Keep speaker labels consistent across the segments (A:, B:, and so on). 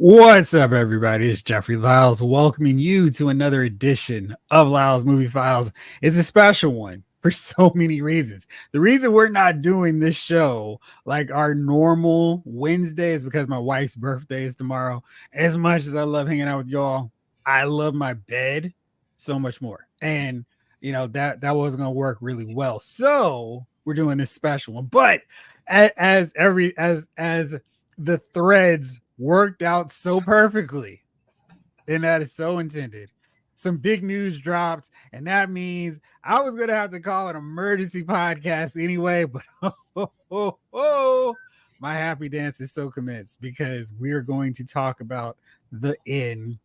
A: What's up, everybody? It's Jeffrey Lyles welcoming you to another edition of Lyles Movie Files. It's a special one for so many reasons. The reason we're not doing this show like our normal Wednesday is because my wife's birthday is tomorrow. As much as I love hanging out with y'all, I love my bed so much more. And that wasn't gonna work really well. So we're doing this special one. But as the threads worked out so perfectly, and that is so intended. Some big news dropped, and that means I was gonna have to call an emergency podcast anyway. But my happy dance is so commenced because we are going to talk about the end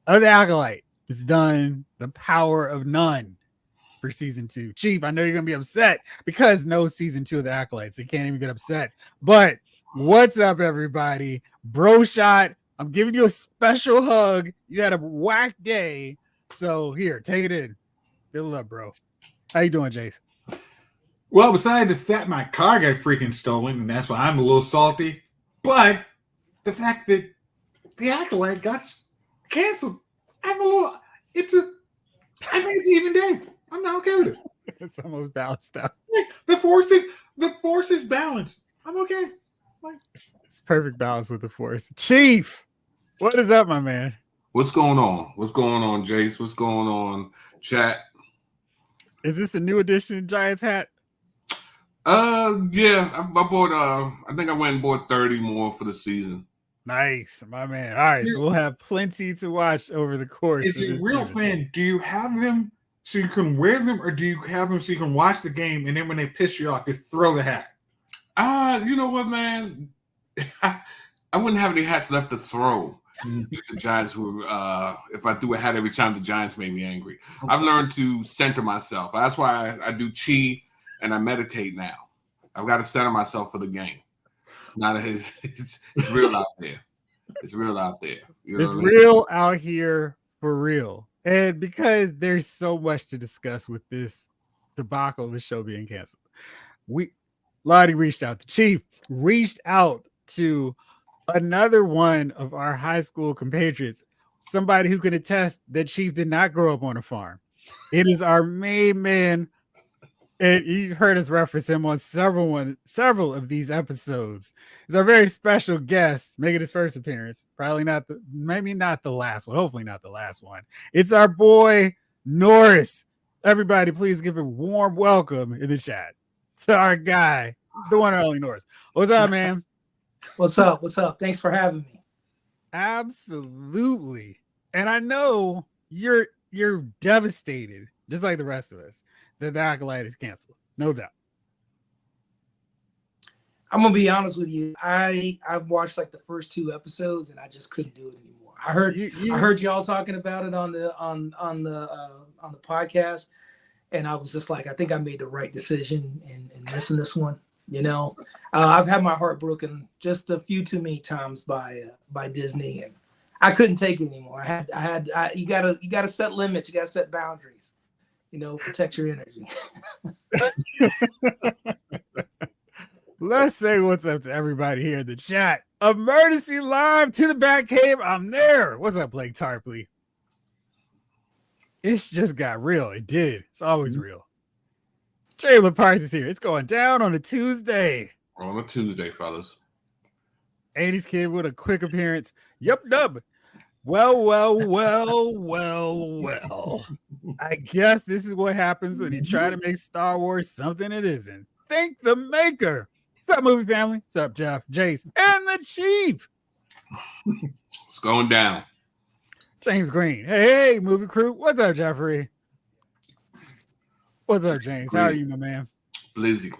A: of the Acolyte. It's done. The Power of None for season 2. Chief, I know you're gonna be upset because no season 2 of the Acolytes. You can't even get upset, but what's up, everybody? Bro shot. I'm giving you a special hug. You had a whack day. So here, take it in. Fill it up, bro. How you doing, Jace?
B: Well, besides the fact my car got freaking stolen, and that's why I'm a little salty, but the fact that the Acolyte got canceled, I think it's even day. I'm not okay with it.
A: It's almost balanced out.
B: The force is balanced. I'm okay.
A: It's perfect balance with the force. Chief, what is up, my man?
C: What's going on? What's going on, Jace? What's going on, chat?
A: Is this a new edition of Giants hat?
C: Yeah, I bought. I think I went and bought 30 more for the season.
A: Nice, my man. All right, so we'll have plenty to watch over the course.
B: Is it real fan? Do you have them so you can wear them, or do you have them so you can watch the game and then when they piss you off, you throw the hat?
C: You know what, man? I wouldn't have any hats left to throw. If the Giants were, if I threw a hat every time the Giants made me angry. Okay. I've learned to center myself. That's why I do chi and I meditate now. I've got to center myself for the game. Not it's real out there. It's real out there. You know
A: it's real out here for real. And because there's so much to discuss with this debacle of the show being canceled, Lottie reached out. The Chief reached out to another one of our high school compatriots, somebody who can attest that Chief did not grow up on a farm. It is our main man, and you've heard us reference him on several of these episodes. He's our very special guest, making his first appearance. Maybe not the last one. Hopefully not the last one. It's our boy Norris. Everybody, please give a warm welcome in the chat to our guy, the one and only Norris. What's up, man?
D: What's up? What's up? Thanks for having me.
A: Absolutely. And I know you're devastated, just like the rest of us, that the Acolyte is canceled. No doubt.
D: I'm gonna be honest with you. I've watched like the first 2 episodes and I just couldn't do it anymore. I heard y'all talking about it on the podcast, and I was just like, I think I made the right decision in missing this one. I've had my heart broken just a few too many times by Disney, and I couldn't take it anymore. You gotta set limits. You gotta set boundaries. Protect your energy.
A: Let's say what's up to everybody here in the chat. Emergency live to the Batcave. I'm there. What's up, Blake Tarpley? It's just got real. It did. It's always real. Jayla Price is here. It's going down on a Tuesday.
C: On a Tuesday, fellas.
A: 80s kid with a quick appearance. Yup, dub. Well. I guess this is what happens when you try to make Star Wars something it isn't. Thank the maker. What's up, movie family? What's up, Jeff, Jace, and the Chief?
C: It's going down.
A: James Green. Hey, movie crew. What's up, Jeffrey? What's up, James? How are you, my man?
C: Blizzy.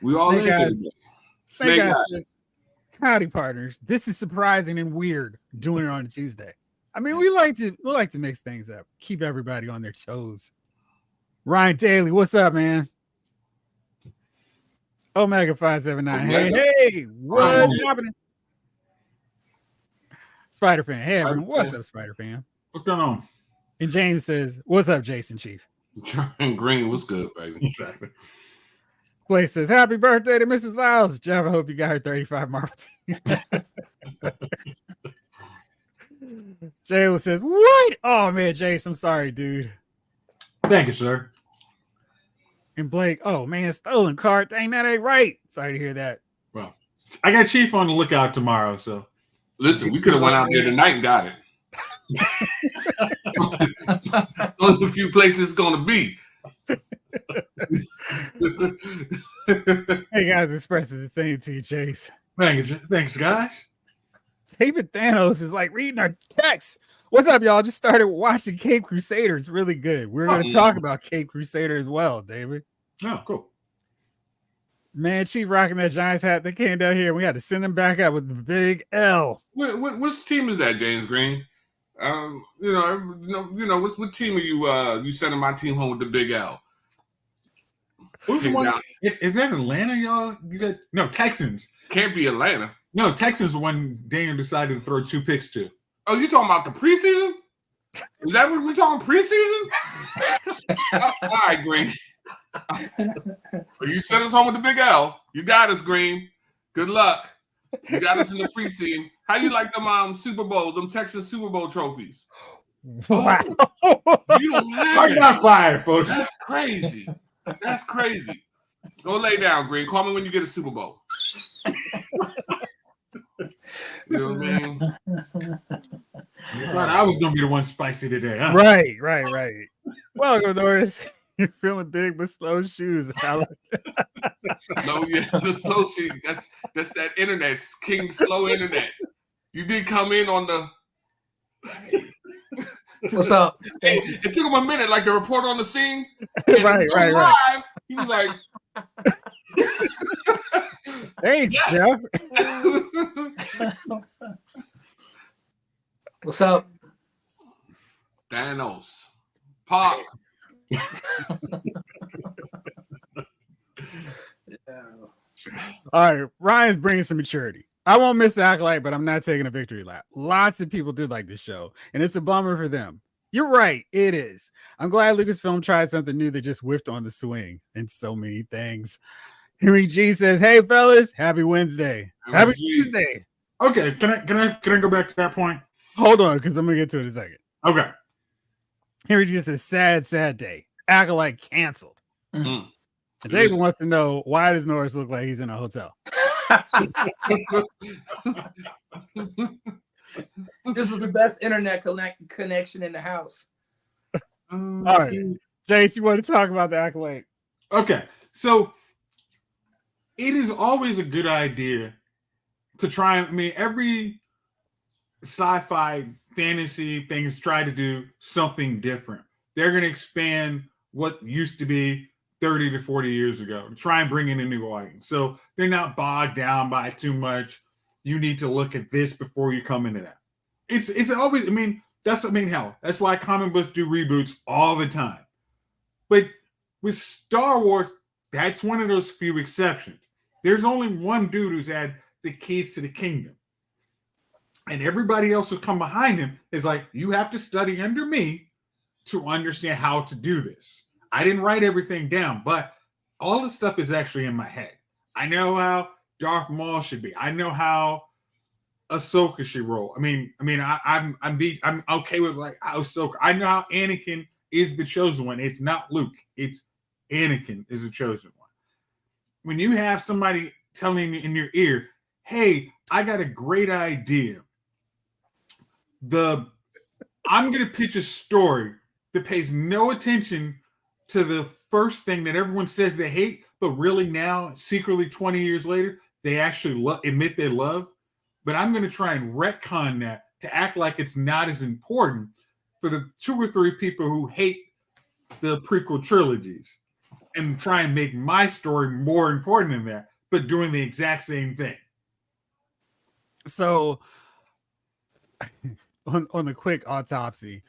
C: We all
A: Snake Eyes says, howdy, partners. This is surprising and weird doing it on a Tuesday. I mean, we like to mix things up, keep everybody on their toes. Ryan Daly, what's up, man? Omega 579. Hey, what's happening? Spider Fan. Hey, everyone. What's up, Spider Fan?
B: What's going on?
A: And James says, what's up, Jason Chief?
C: Green, what's good, baby?
B: Exactly.
A: Clay says, happy birthday to Mrs. Lyles. Jeff, I hope you got her 35 Marvel team. Jayla says, "What? Oh man, Jace, I'm sorry, dude."
B: Thank you, sir.
A: And Blake, "Oh man, stolen card. Dang, that ain't right." Sorry to hear that.
B: Well, I got Chief on the lookout tomorrow, so
C: Listen, we could have went out there tonight and got it. Only a few places it's gonna be.
A: Hey guys, expressing the same to you, Chase.
B: Thanks, guys.
A: David Thanos is like reading our text. What's up, y'all? Just started watching Cape Crusader. It's really good. We're going to talk about Cape Crusader as well, David.
B: Oh, cool.
A: Man, Chief rocking that Giants hat. They came down here. We had to send them back up with the big L.
C: Which team is that, James Green? What team are you? You sending my team home with the big L?
B: Who's the one? Is that Atlanta, y'all? You got no Texans.
C: Can't be Atlanta.
B: No, Texans when Daniel decided to throw 2 picks to.
C: Oh, you talking about the preseason? Is that what we're talking preseason? All right, Green. You sent us home with the big L. You got us, Green. Good luck. You got us in the preseason. How you like them Super Bowl, them Texas Super Bowl trophies?
A: Wow.
C: You don't have
B: I'm not fired, folks.
C: That's crazy. That's crazy. Go lay down, Green. Call me when you get a Super Bowl. You know what I mean?
B: I thought I was going to be the one spicy today, huh?
A: Right. Welcome, Norris. You're feeling big with slow shoes.
C: No, yeah, the slow shoes. That's that internet, King Slow Internet. You did come in on the.
D: What's up? Thank you.
C: It took him a minute, like the reporter on the scene.
A: Right.
C: Live, he was like,
A: "Thanks, Jeff."
D: What's up?
C: Thanos. Pop.
A: All right, Ryan's bringing some maturity. I won't miss the Acolyte, but I'm not taking a victory lap. Lots of people did like this show, and it's a bummer for them. You're right, it is. I'm glad Lucasfilm tried something new that just whiffed on the swing and so many things. Henry G says, "Hey fellas, happy Wednesday. Happy Tuesday."
B: Okay, can I go back to that point?
A: Hold on, because I'm gonna get to it in a second.
B: Okay.
A: Henry G says, "Sad day. Acolyte canceled."
C: Mm.
A: And David wants to know, why does Norris look like he's in a hotel?
D: This is the best internet connection in the house.
A: All right, Jace, you want to talk about the Acolyte?
B: Okay, so it is always a good idea to try. I mean, every sci-fi fantasy things try to do something different. They're going to expand what used to be 30 to 40 years ago, try and bring in a new audience. So they're not bogged down by too much. You need to look at this before you come into that. It's always, hell, that's why comic books do reboots all the time. But with Star Wars, that's one of those few exceptions. There's only one dude who's had the keys to the kingdom. And everybody else who's come behind him is like, you have to study under me to understand how to do this. I didn't write everything down, but all the stuff is actually in my head. I know how Darth Maul should be. I know how Ahsoka should roll. I'm okay with like Ahsoka. I know how Anakin is the chosen one. It's not Luke. It's Anakin is the chosen one. When you have somebody telling you in your ear, "Hey, I got a great idea. I'm going to pitch a story that pays no attention to the first thing that everyone says they hate, but really now, secretly 20 years later, they actually admit they love. But I'm going to try and retcon that to act like it's not as important for the 2 or 3 people who hate the prequel trilogies and try and make my story more important than that, but doing the exact same thing."
A: So on the quick autopsy,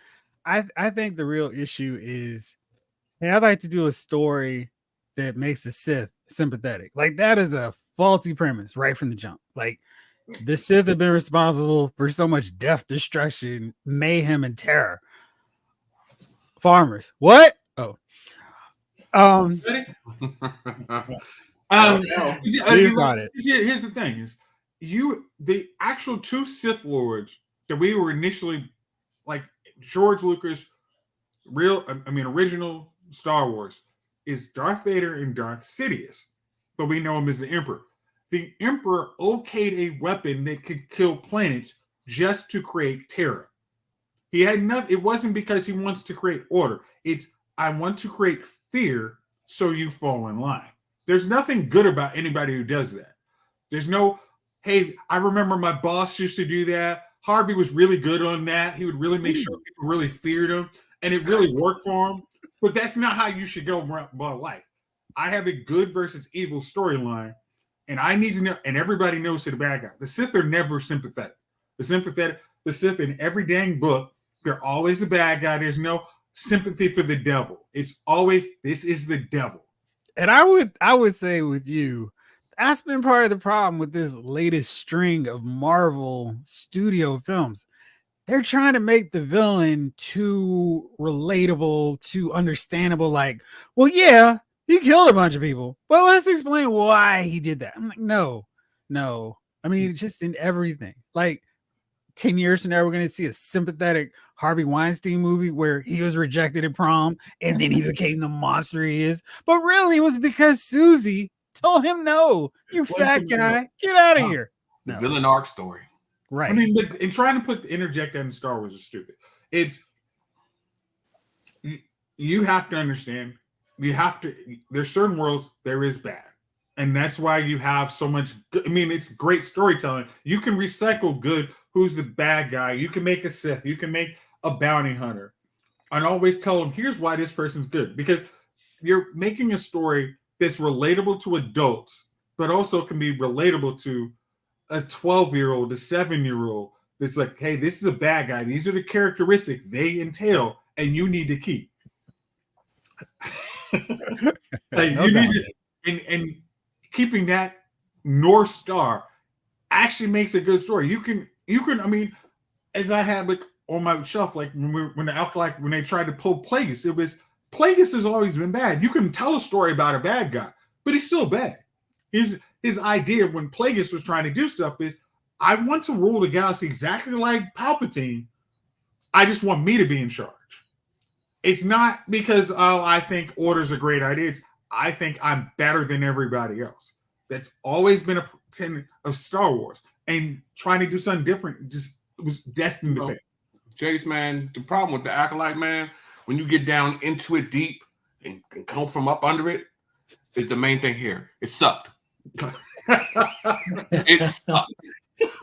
A: I think the real issue is, hey, I'd like to do a story that makes the Sith sympathetic. Like, that is a faulty premise right from the jump. Like, the Sith have been responsible for so much death, destruction, mayhem, and terror. Farmers, what? Oh,
B: Here's the thing: is the actual 2 Sith lords that we were initially like George Lucas, original Star Wars is Darth Vader and Darth Sidious, but we know him as the Emperor. The Emperor okayed a weapon that could kill planets just to create terror. He had nothing. It wasn't because he wants to create order. It's I want to create fear so you fall in line. There's nothing good about anybody who does that. There's no, hey, I remember my boss used to do that. Harvey was really good on that. He would really make sure people really feared him, and it really worked for him. But that's not how you should go about life. I have a good versus evil storyline, and I need to know, and everybody knows who the bad guy. The Sith are never sympathetic. The Sith in every dang book, they're always the bad guy. There's no sympathy for the devil. It's always, this is the devil.
A: And I would say with you, that's been part of the problem with this latest string of Marvel studio films. They're trying to make the villain too relatable, too understandable. Like, well, yeah, he killed a bunch of people, but let's explain why he did that. I'm like, no. I mean, just in everything. Like 10 years from now, we're going to see a sympathetic Harvey Weinstein movie where he was rejected at prom and then he became the monster he is. But really, it was because Susie told him, no, you fat guy, get out of here.
C: The villain arc story.
A: Right.
B: I mean, in trying to interject that in Star Wars is stupid. It's, you have to understand, there's certain worlds there is bad. And that's why you have so much good. I mean, it's great storytelling. You can recycle good. Who's the bad guy? You can make a Sith. You can make a bounty hunter. And always tell them, here's why this person's good. Because you're making a story that's relatable to adults, but also can be relatable to a 12-year-old, a 7-year-old. That's like, hey, this is a bad guy. These are the characteristics they entail, and you need to keep. Like,
A: No
B: you
A: doubt.
B: need to, and keeping that North Star actually makes a good story. You can, I mean, as I had like on my shelf, like when the Acolyte, when they tried to pull Plagueis, Plagueis has always been bad. You can tell a story about a bad guy, but he's still bad. His idea when Plagueis was trying to do stuff is, I want to rule the galaxy exactly like Palpatine. I just want me to be in charge. It's not because, oh, I think order's a great idea. It's, I think I'm better than everybody else. That's always been a tenet of Star Wars. And trying to do something different just was destined to fail.
C: Chase, man, the problem with the Acolyte, man, when you get down into it deep and come from up under it, is the main thing here. It sucked. It sucked.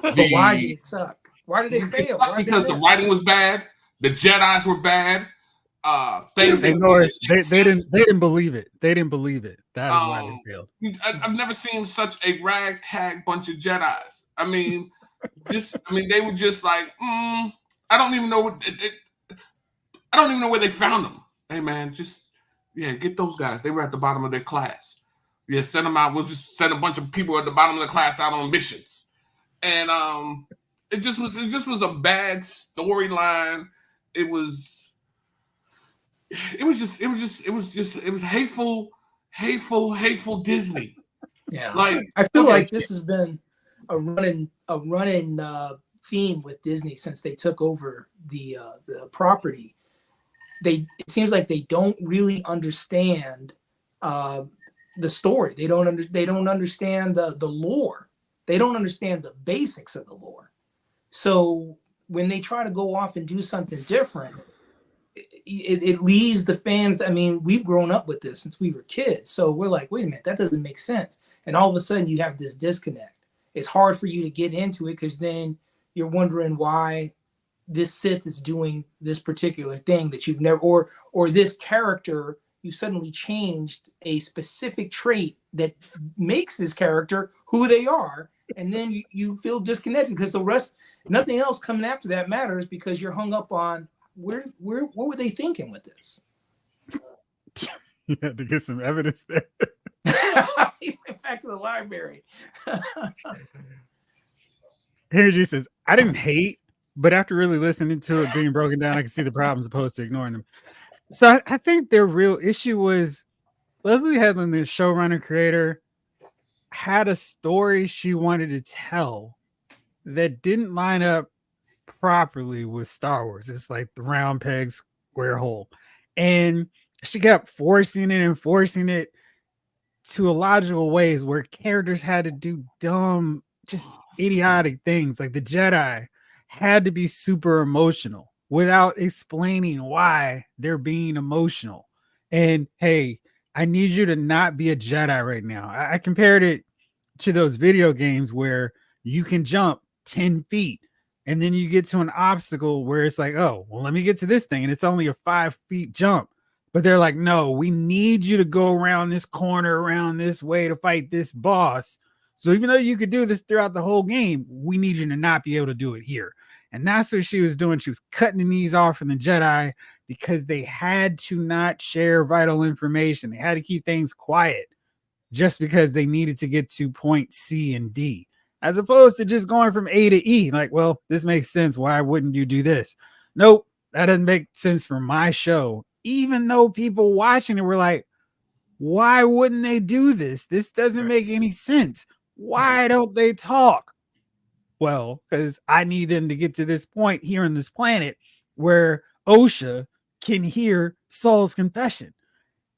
D: But why did it suck? Why did they fail?
C: Because the writing was bad. The Jedis were bad. Things
A: they didn't believe it. They didn't believe it. That is why they failed.
C: I've never seen such a ragtag bunch of Jedis. I mean, they were just like, I don't even know I don't even know where they found them. Hey man, get those guys. They were at the bottom of their class. Yeah, send them out. We'll just send a bunch of people at the bottom of the class out on missions. And it just was a bad storyline. It was hateful Disney.
D: Yeah,
C: like
D: I feel like this has been a running theme with Disney since they took over the property. It seems like they don't really understand the story. They don't understand the lore. They don't understand the basics of the lore. So when they try to go off and do something different, it leaves the fans. I mean, we've grown up with this since we were kids. So we're like, wait a minute, that doesn't make sense. And all of a sudden you have this disconnect. It's hard for you to get into it because then you're wondering why this Sith is doing this particular thing that you've never, or this character, you suddenly changed a specific trait that makes this character who they are. And then you feel disconnected because the rest, nothing else coming after that matters because you're hung up on what were they thinking with this?
A: You had to get some evidence there.
D: He went back to the library.
A: Here G says, I didn't hate, but after really listening to it being broken down, I can see the problems opposed to ignoring them. So I think their real issue was Leslie Headland, the showrunner creator, had a story she wanted to tell that didn't line up properly with Star Wars. It's like the round peg, square hole. And she kept forcing it and forcing it to illogical ways where characters had to do dumb, just idiotic things. Like the Jedi had to be super emotional without explaining why they're being emotional. And hey, I need you to not be a Jedi right now. I compared it to those video games where you can jump 10 feet and then you get to an obstacle where it's like, oh, well, let me get to this thing. And it's only a 5 feet jump. But they're like, no, we need you to go around this corner, around this way to fight this boss. So even though you could do this throughout the whole game, we need you to not be able to do it here. And that's what she was doing. She was cutting the knees off from the Jedi because they had to not share vital information. They had to keep things quiet just because they needed to get to point C and D, as opposed to just going from A to E. Like, well, this makes sense. Why wouldn't you do this? Nope, that doesn't make sense for my show. Even though people watching it were like, why wouldn't they do this? This doesn't make any sense. Why don't they talk? Well, because I need them to get to this point here on this planet where OSHA can hear Saul's confession.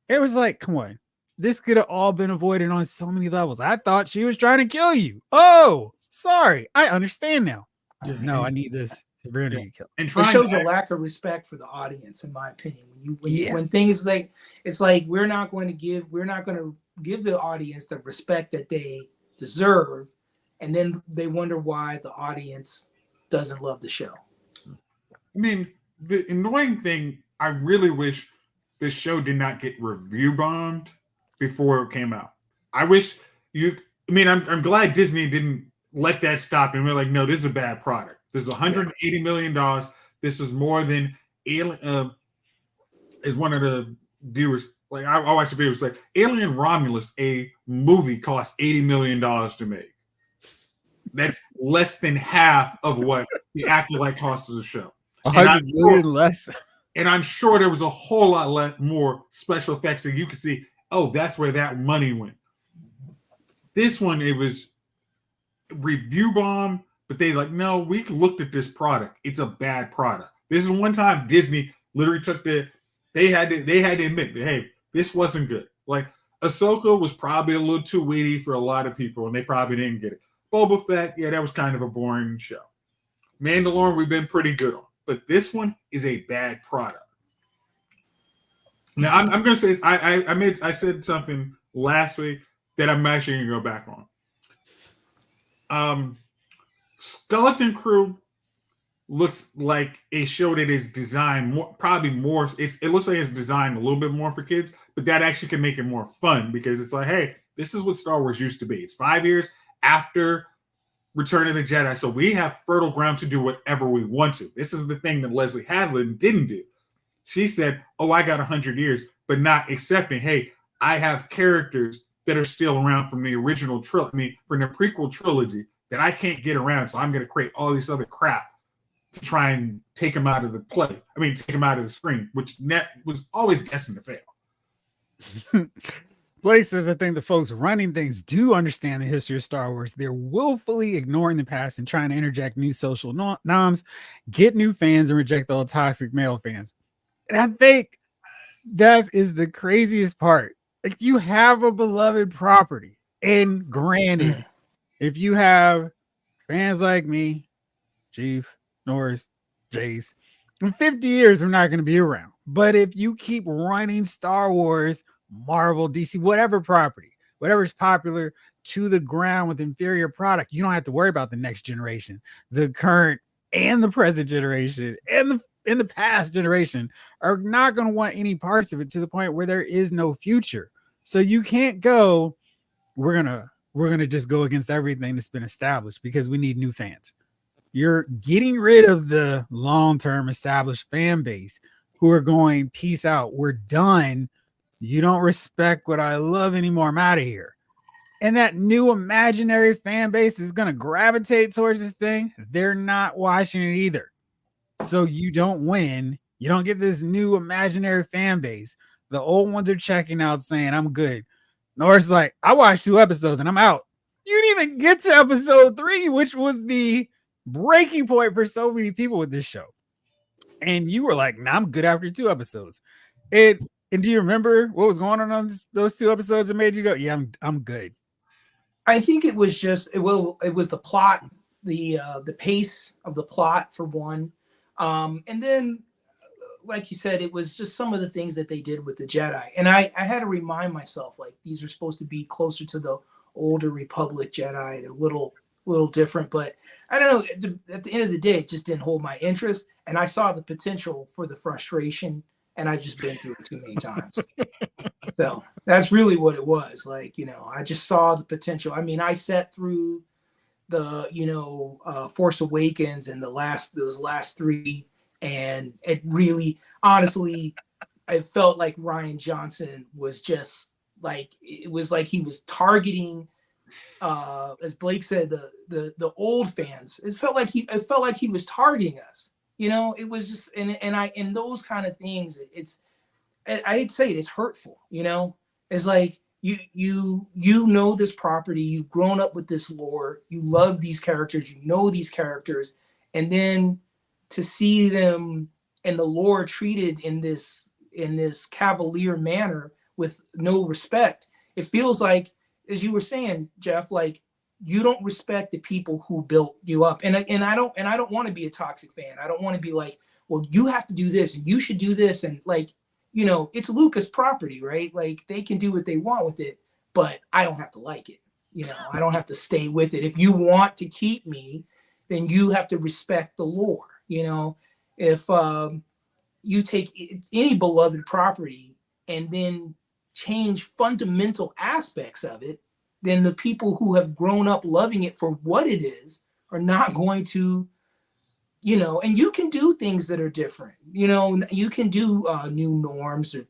A: It was like, come on. This could have all been avoided on so many levels. I thought she was trying to kill you. Oh, sorry. I understand now. No, I need this to really get killed.
B: And
D: It shows a lack of respect for the audience, in my opinion. When things like, it's like we're not going to give the audience the respect that they deserve, and then they wonder why the audience doesn't love the show.
B: I mean, the annoying thing, I really wish this show did not get review bombed before it came out. I wish I'm glad Disney didn't let that stop and we're like, no, this is a bad product. This is $180 million. This is more than Alien. As one of the viewers, like I watch the videos, like Alien Romulus, a movie cost $80 million to make. That's less than half of what the Acolyte cost as a show.
A: $100 million less.
B: And I'm sure there was a whole lot more special effects that you could see. Oh, that's where that money went. This one, it was review bomb, but they like, no, we looked at this product. It's a bad product. This is one time Disney literally took they had to admit that, hey, this wasn't good. Like Ahsoka was probably a little too witty for a lot of people, and they probably didn't get it. Boba Fett, yeah, that was kind of a boring show. Mandalorian, we've been pretty good on, but this one is a bad product. Now, I'm going to say this. I said something last week that I'm actually going to go back on. Skeleton Crew looks like a show that is designed it looks like it's designed a little bit more for kids, but that actually can make it more fun because it's like, hey, this is what Star Wars used to be. It's 5 years after Return of the Jedi, so we have fertile ground to do whatever we want to. This is the thing that Leslie Hadlin didn't do. She said, oh, I got 100 years, but not accepting, hey, I have characters that are still around from the original trilogy, from the prequel trilogy that I can't get around, so I'm going to create all this other crap to try and take them out of the take them out of the screen, which was always destined to fail.
A: Blake says, I think the folks running things do understand the history of Star Wars. They're willfully ignoring the past and trying to interject new social norms, get new fans, and reject the old toxic male fans. And I think that is the craziest part. Like, you have a beloved property, and granted, if you have fans like me, Chief, Norris, Jace, in 50 years, we're not going to be around. But if you keep running Star Wars, Marvel, DC, whatever property, whatever's popular to the ground with inferior product, you don't have to worry about the next generation. The current and the present generation and the past generation are not going to want any parts of it, to the point where there is no future. So you can't go, we're going to just go against everything that's been established because we need new fans. You're getting rid of the long-term established fan base who are going, peace out, we're done. You don't respect what I love anymore. I'm out of here. And that new imaginary fan base is going to gravitate towards this thing. They're not watching it either. So you don't win. You don't get this new imaginary fan base. The old ones are checking out saying, I'm good. Norris like, I watched 2 episodes and I'm out. You didn't even get to episode 3, which was the breaking point for so many people with this show. And you were like, nah, I'm good after 2 episodes. And do you remember what was going on those 2 episodes that made you go, yeah, I'm good?
D: I think it was just it was the plot, the pace of the plot for one, and then like you said, it was just some of the things that they did with the Jedi, and I had to remind myself like these are supposed to be closer to the older Republic Jedi. They're little different, but I don't know. At the end of the day, it just didn't hold my interest, and I saw the potential for the frustration, and I've just been through it too many times. So that's really what it was. Like, I just saw the potential. I mean, I sat through the, Force Awakens and those last 3, and it really, honestly, I felt like Rian Johnson was just like, it was like he was targeting, as Blake said, the old fans. It felt like he was targeting us. It was just, and those kind of things. I'd say it's hurtful. It's like you know this property, you've grown up with this lore, you love these characters, these characters, and then to see them and the lore treated in this cavalier manner with no respect, it feels like, as you were saying, Jeff, like you don't respect the people who built you up, and I don't want to be a toxic fan. I don't want to be like, well, you have to do this and you should do this, and like, it's Lucas property, right? Like they can do what they want with it, but I don't have to like it. I don't have to stay with it. If you want to keep me, then you have to respect the lore. If you take any beloved property and then change fundamental aspects of it, then the people who have grown up loving it for what it is are not going to, and you can do things that are different. You can do new norms, or,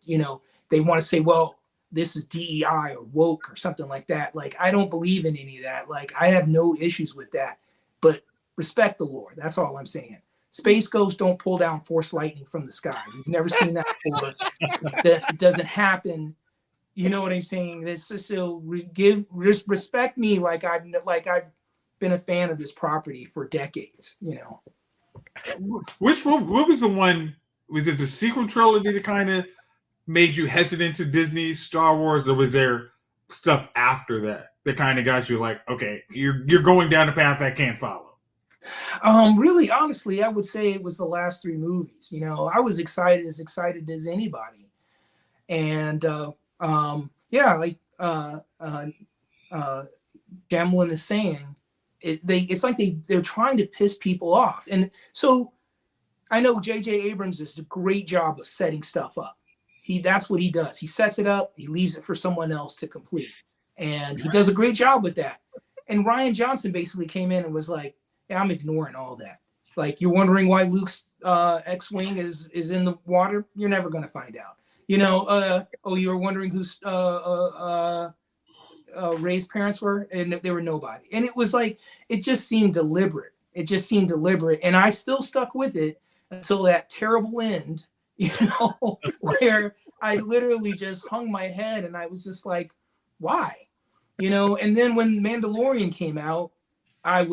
D: they want to say, well, this is DEI or woke or something like that. Like, I don't believe in any of that. Like, I have no issues with that, but respect the lore. That's all I'm saying. Space Ghosts don't pull down force lightning from the sky. We've never seen that before. It doesn't happen. You know what I'm saying? Respect me like I've been a fan of this property for decades.
B: What was the one? Was it the sequel trilogy that kind of made you hesitant to Disney Star Wars, or was there stuff after that kind of got you like, okay, you're going down a path I can't follow?
D: Really, honestly, I would say it was the last 3 movies. I was excited as anybody, and yeah, like Jamlin is saying, it's like they're trying to piss people off, and so I know J.J. Abrams does a great job of setting stuff up. That's what he does. He sets it up, he leaves it for someone else to complete, and he does a great job with that. And Rian Johnson basically came in and was like, yeah, I'm ignoring all that. Like, you're wondering why Luke's X-wing is in the water? You're never going to find out. You were wondering who's Ray's parents were, and they were nobody. And it was like, it just seemed deliberate. And I still stuck with it until that terrible end, where I literally just hung my head and I was just like, why? And then when Mandalorian came out, I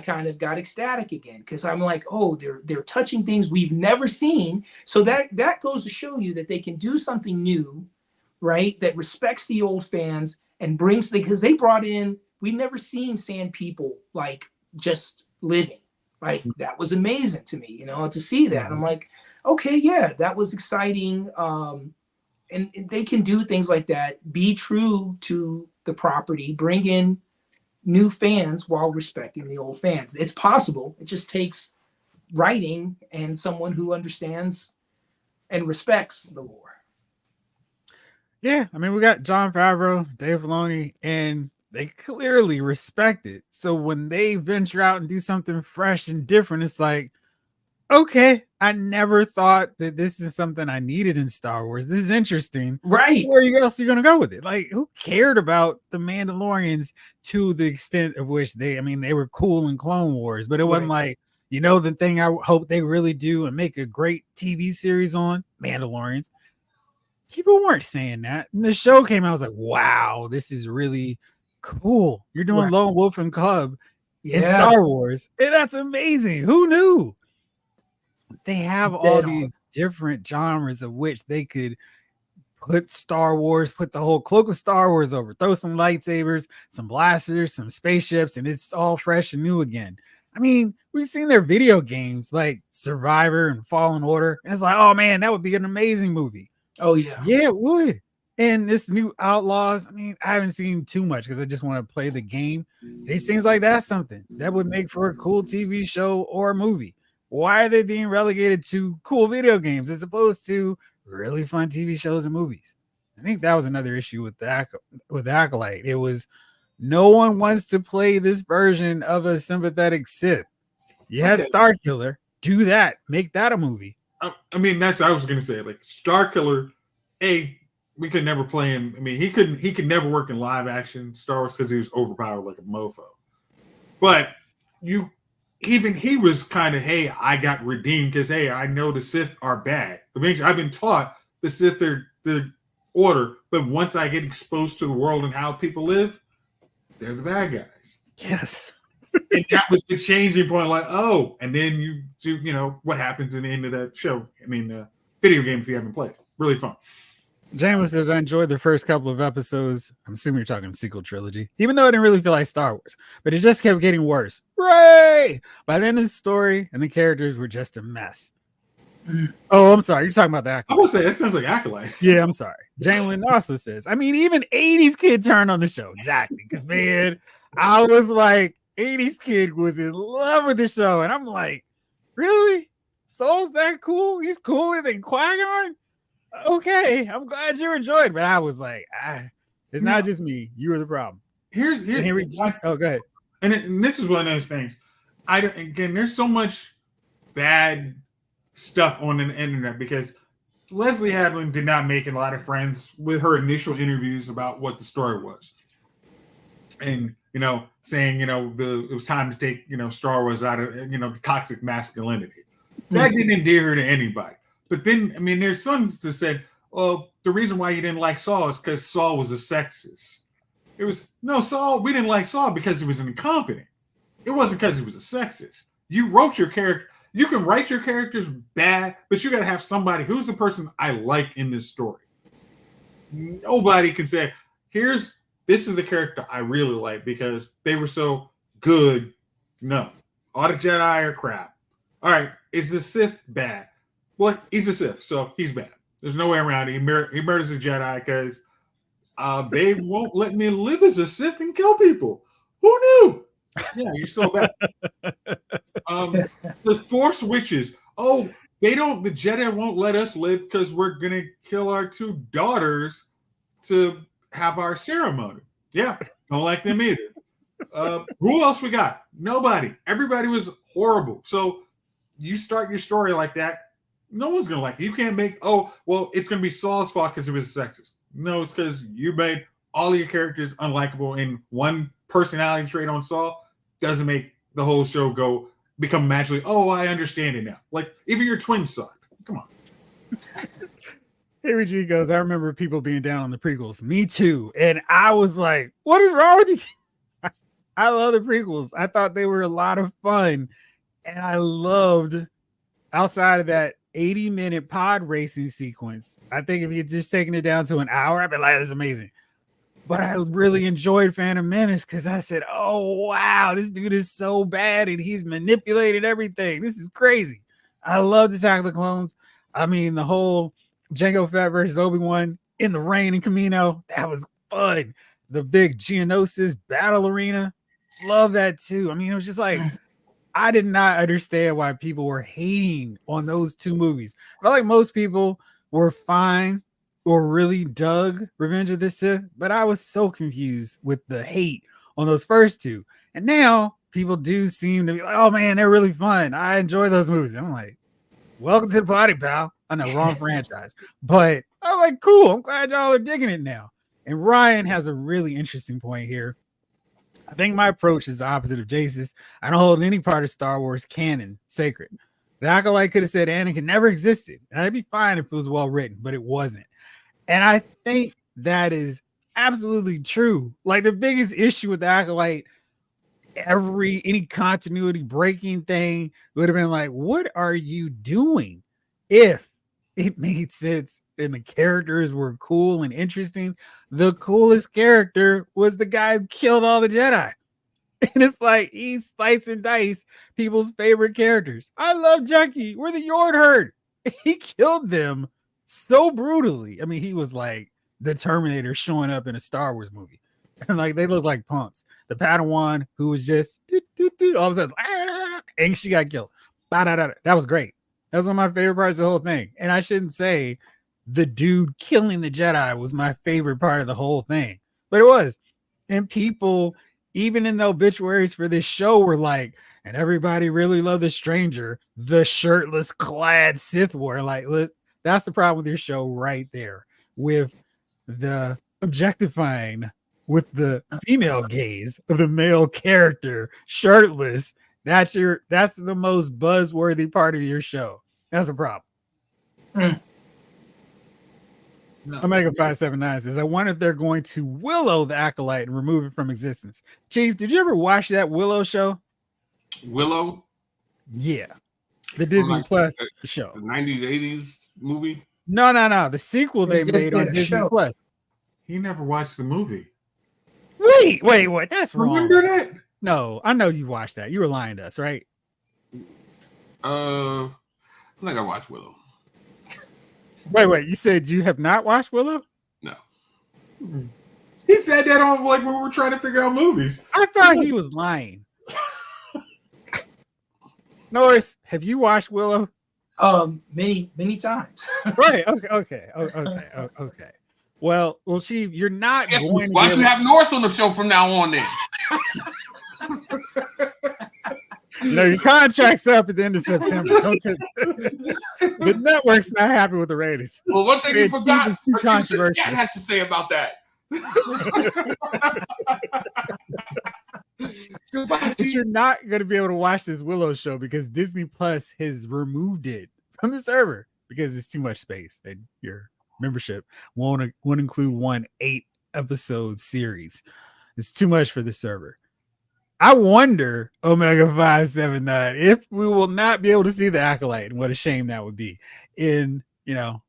D: kind of got ecstatic again, because I'm like, oh, they're touching things we've never seen. So that goes to show you that they can do something new, right? That respects the old fans and brings, because they brought in, we've never seen sand people like just living. Like, that was amazing to me, to see that. I'm like, okay, yeah, that was exciting. And they can do things like that, be true to the property, bring in new fans while respecting the old fans. It's possible. It just takes writing and someone who understands and respects the lore.
A: Yeah, I mean, we got Jon Favreau, Dave Filoni, and they clearly respect it. So when they venture out and do something fresh and different, it's like, okay, I never thought that this is something I needed in Star Wars. This is interesting.
D: Right.
A: Where else are you going to go with it? Like, who cared about the Mandalorians to the extent of which they were cool in Clone Wars, but it wasn't like, the thing I hope they really do and make a great TV series on Mandalorians. People weren't saying that. And the show came out, I was like, wow, this is really cool. You're doing Lone Wolf and Cub. in Star Wars. And that's amazing. Who knew? They have all these different genres of which they could put Star Wars, put the whole cloak of Star Wars over, throw some lightsabers, some blasters, some spaceships, and it's all fresh and new again. I mean, we've seen their video games like Survivor and Fallen Order, and it's like, oh man, that would be an amazing movie.
D: Oh yeah,
A: yeah, it would. And this new Outlaws, I mean, I haven't seen too much because I just want to play the game. It seems like that's something that would make for a cool TV show or movie. Why are they being relegated to cool video games as opposed to really fun TV shows and movies? I think that was another issue with Acolyte. It was no one wants to play this version of a sympathetic Sith. You had Star Killer, do that, make that a movie.
B: I mean, that's what I was gonna say. Like Star Killer, we could never play him. I mean, he could never work in live action Star Wars because he was overpowered like a mofo. But he was kind of, hey, I got redeemed because hey, I know the Sith are bad. Eventually, I've been taught the Sith are the order, but once I get exposed to the world and how people live, they're the bad guys.
A: Yes.
B: And that was the changing point. Like, oh, and then you know what happens in the end of that show. I mean, video game if you haven't played, really fun.
A: Jamelin says, I enjoyed the first couple of episodes. I'm assuming you're talking sequel trilogy, even though it didn't really feel like Star Wars, but it just kept getting worse. Ray! By the end of the story and the characters were just a mess. Oh, I'm sorry. You're talking about the Acolyte.
B: I would say that sounds like Acolyte.
A: Yeah, I'm sorry. Jamelin also says, I mean, even 80s kid turned on the show. Exactly. Because, man, I was like, 80s kid was in love with the show. And I'm like, really? Soul's that cool? He's cooler than Qui-Gon? Okay, I'm glad you enjoyed, but I was like, it's not just me. You were the problem.
B: Here's
A: oh, go ahead.
B: And this is one of those things. There's so much bad stuff on the internet because Leslie Hadlin did not make a lot of friends with her initial interviews about what the story was, and saying it was time to take Star Wars out of toxic masculinity. That didn't endear her to anybody. But then, I mean, there's some that said, well, the reason why you didn't like Saul is because Saul was a sexist. It was, no, Saul, we didn't like Saul because he was incompetent. It wasn't because he was a sexist. You wrote your character. You can write your characters bad, but you got to have somebody who's the person I like in this story. Nobody can say, this is the character I really like because they were so good. No. All the Jedi are crap. All right. Is the Sith bad? Well, he's a Sith, so he's bad. There's no way around it. He murders a Jedi because they won't let me live as a Sith and kill people. Who knew? Yeah, you're so bad. The Force witches. Oh, the Jedi won't let us live because we're going to kill our 2 daughters to have our ceremony. Yeah, don't like them either. Who else we got? Nobody. Everybody was horrible. So you start your story like that, no one's going to like it. You can't make, it's going to be Saul's fault because he was sexist. No, it's because you made all of your characters unlikable, and one personality trait on Saul doesn't make the whole show become magically, I understand it now. Like, even your twins sucked. Come on.
A: Harry G goes, I remember people being down on the prequels. Me too. And I was like, what is wrong with you? I love the prequels. I thought they were a lot of fun. And I loved, outside of that 80-minute pod racing sequence, I think if you had just taken it down to an hour, I'd be like, this is amazing. But I really enjoyed Phantom Menace because I said, oh, wow, this dude is so bad and he's manipulated everything. This is crazy. I love Attack of the Clones. I mean, the whole Jango Fett versus Obi-Wan in the rain in Camino, that was fun. The big Geonosis battle arena, love that too. I mean, it was just like, I did not understand why people were hating on those 2 movies. I felt like most people were fine or really dug Revenge of the Sith, but I was so confused with the hate on those first 2. And now people do seem to be like, oh man, they're really fun. I enjoy those movies. I'm like, welcome to the party, pal. I know, wrong franchise. But I'm like, cool. I'm glad y'all are digging it now. And Ryan has a really interesting point here. I think my approach is the opposite of Jace's. I don't hold any part of Star Wars canon sacred. The Acolyte could have said Anakin never existed, and I'd be fine if it was well written, but it wasn't. And I think that is absolutely true. Like, the biggest issue with the Acolyte any continuity breaking thing would have been like, what are you doing? If it made sense and the characters were cool and interesting, the coolest character was the guy who killed all the Jedi. And it's like he's slice and dice people's favorite characters. I love Junkie. We're the Yord herd. He killed them so brutally. I mean, he was like the Terminator showing up in a Star Wars movie. And like they look like punks. The Padawan who was just all of a sudden, and she got killed. That was great. That was one of my favorite parts of the whole thing. And I shouldn't say the dude killing the Jedi was my favorite part of the whole thing, but it was. And people, even in the obituaries for this show, were like, and everybody really loved the stranger, the shirtless clad Sith War. Like, look, that's the problem with your show right there, with the objectifying with the female gaze of the male character shirtless. That's the most buzzworthy part of your show. That's a problem.
B: No.
A: Omega 579 says, I wonder if they're going to Willow the Acolyte and remove it from existence. Chief, did you ever watch that Willow show?
C: Willow?
A: Yeah. The Disney Plus show.
C: The 90s, 80s movie?
A: No. The sequel they made on Disney Plus.
B: He never watched the movie.
A: Wait, what? That's wrong.
B: Remember that?
A: No, I know you watched that. You were lying to us, right?
C: I think I watched Willow.
A: Wait. You said you have not watched Willow?
C: No.
B: He said that on like when we were trying to figure out movies.
A: I thought he was lying. Norris, have you watched Willow?
D: Many times.
A: Right. Okay. Well, Chief, you're not going to.
C: Why don't you have Norris on the show from now on then?
A: No, your contract's up at the end of September. The network's not happy with the ratings.
C: Well, one thing you forgot,
A: it's too controversial.
C: What has to say about that.
A: But you're not going to be able to watch this Willow show because Disney Plus has removed it from the server because it's too much space and your membership won't include one 8-episode series. It's too much for the server. I wonder, Omega 579, if we will not be able to see the Acolyte, and what a shame that would be in a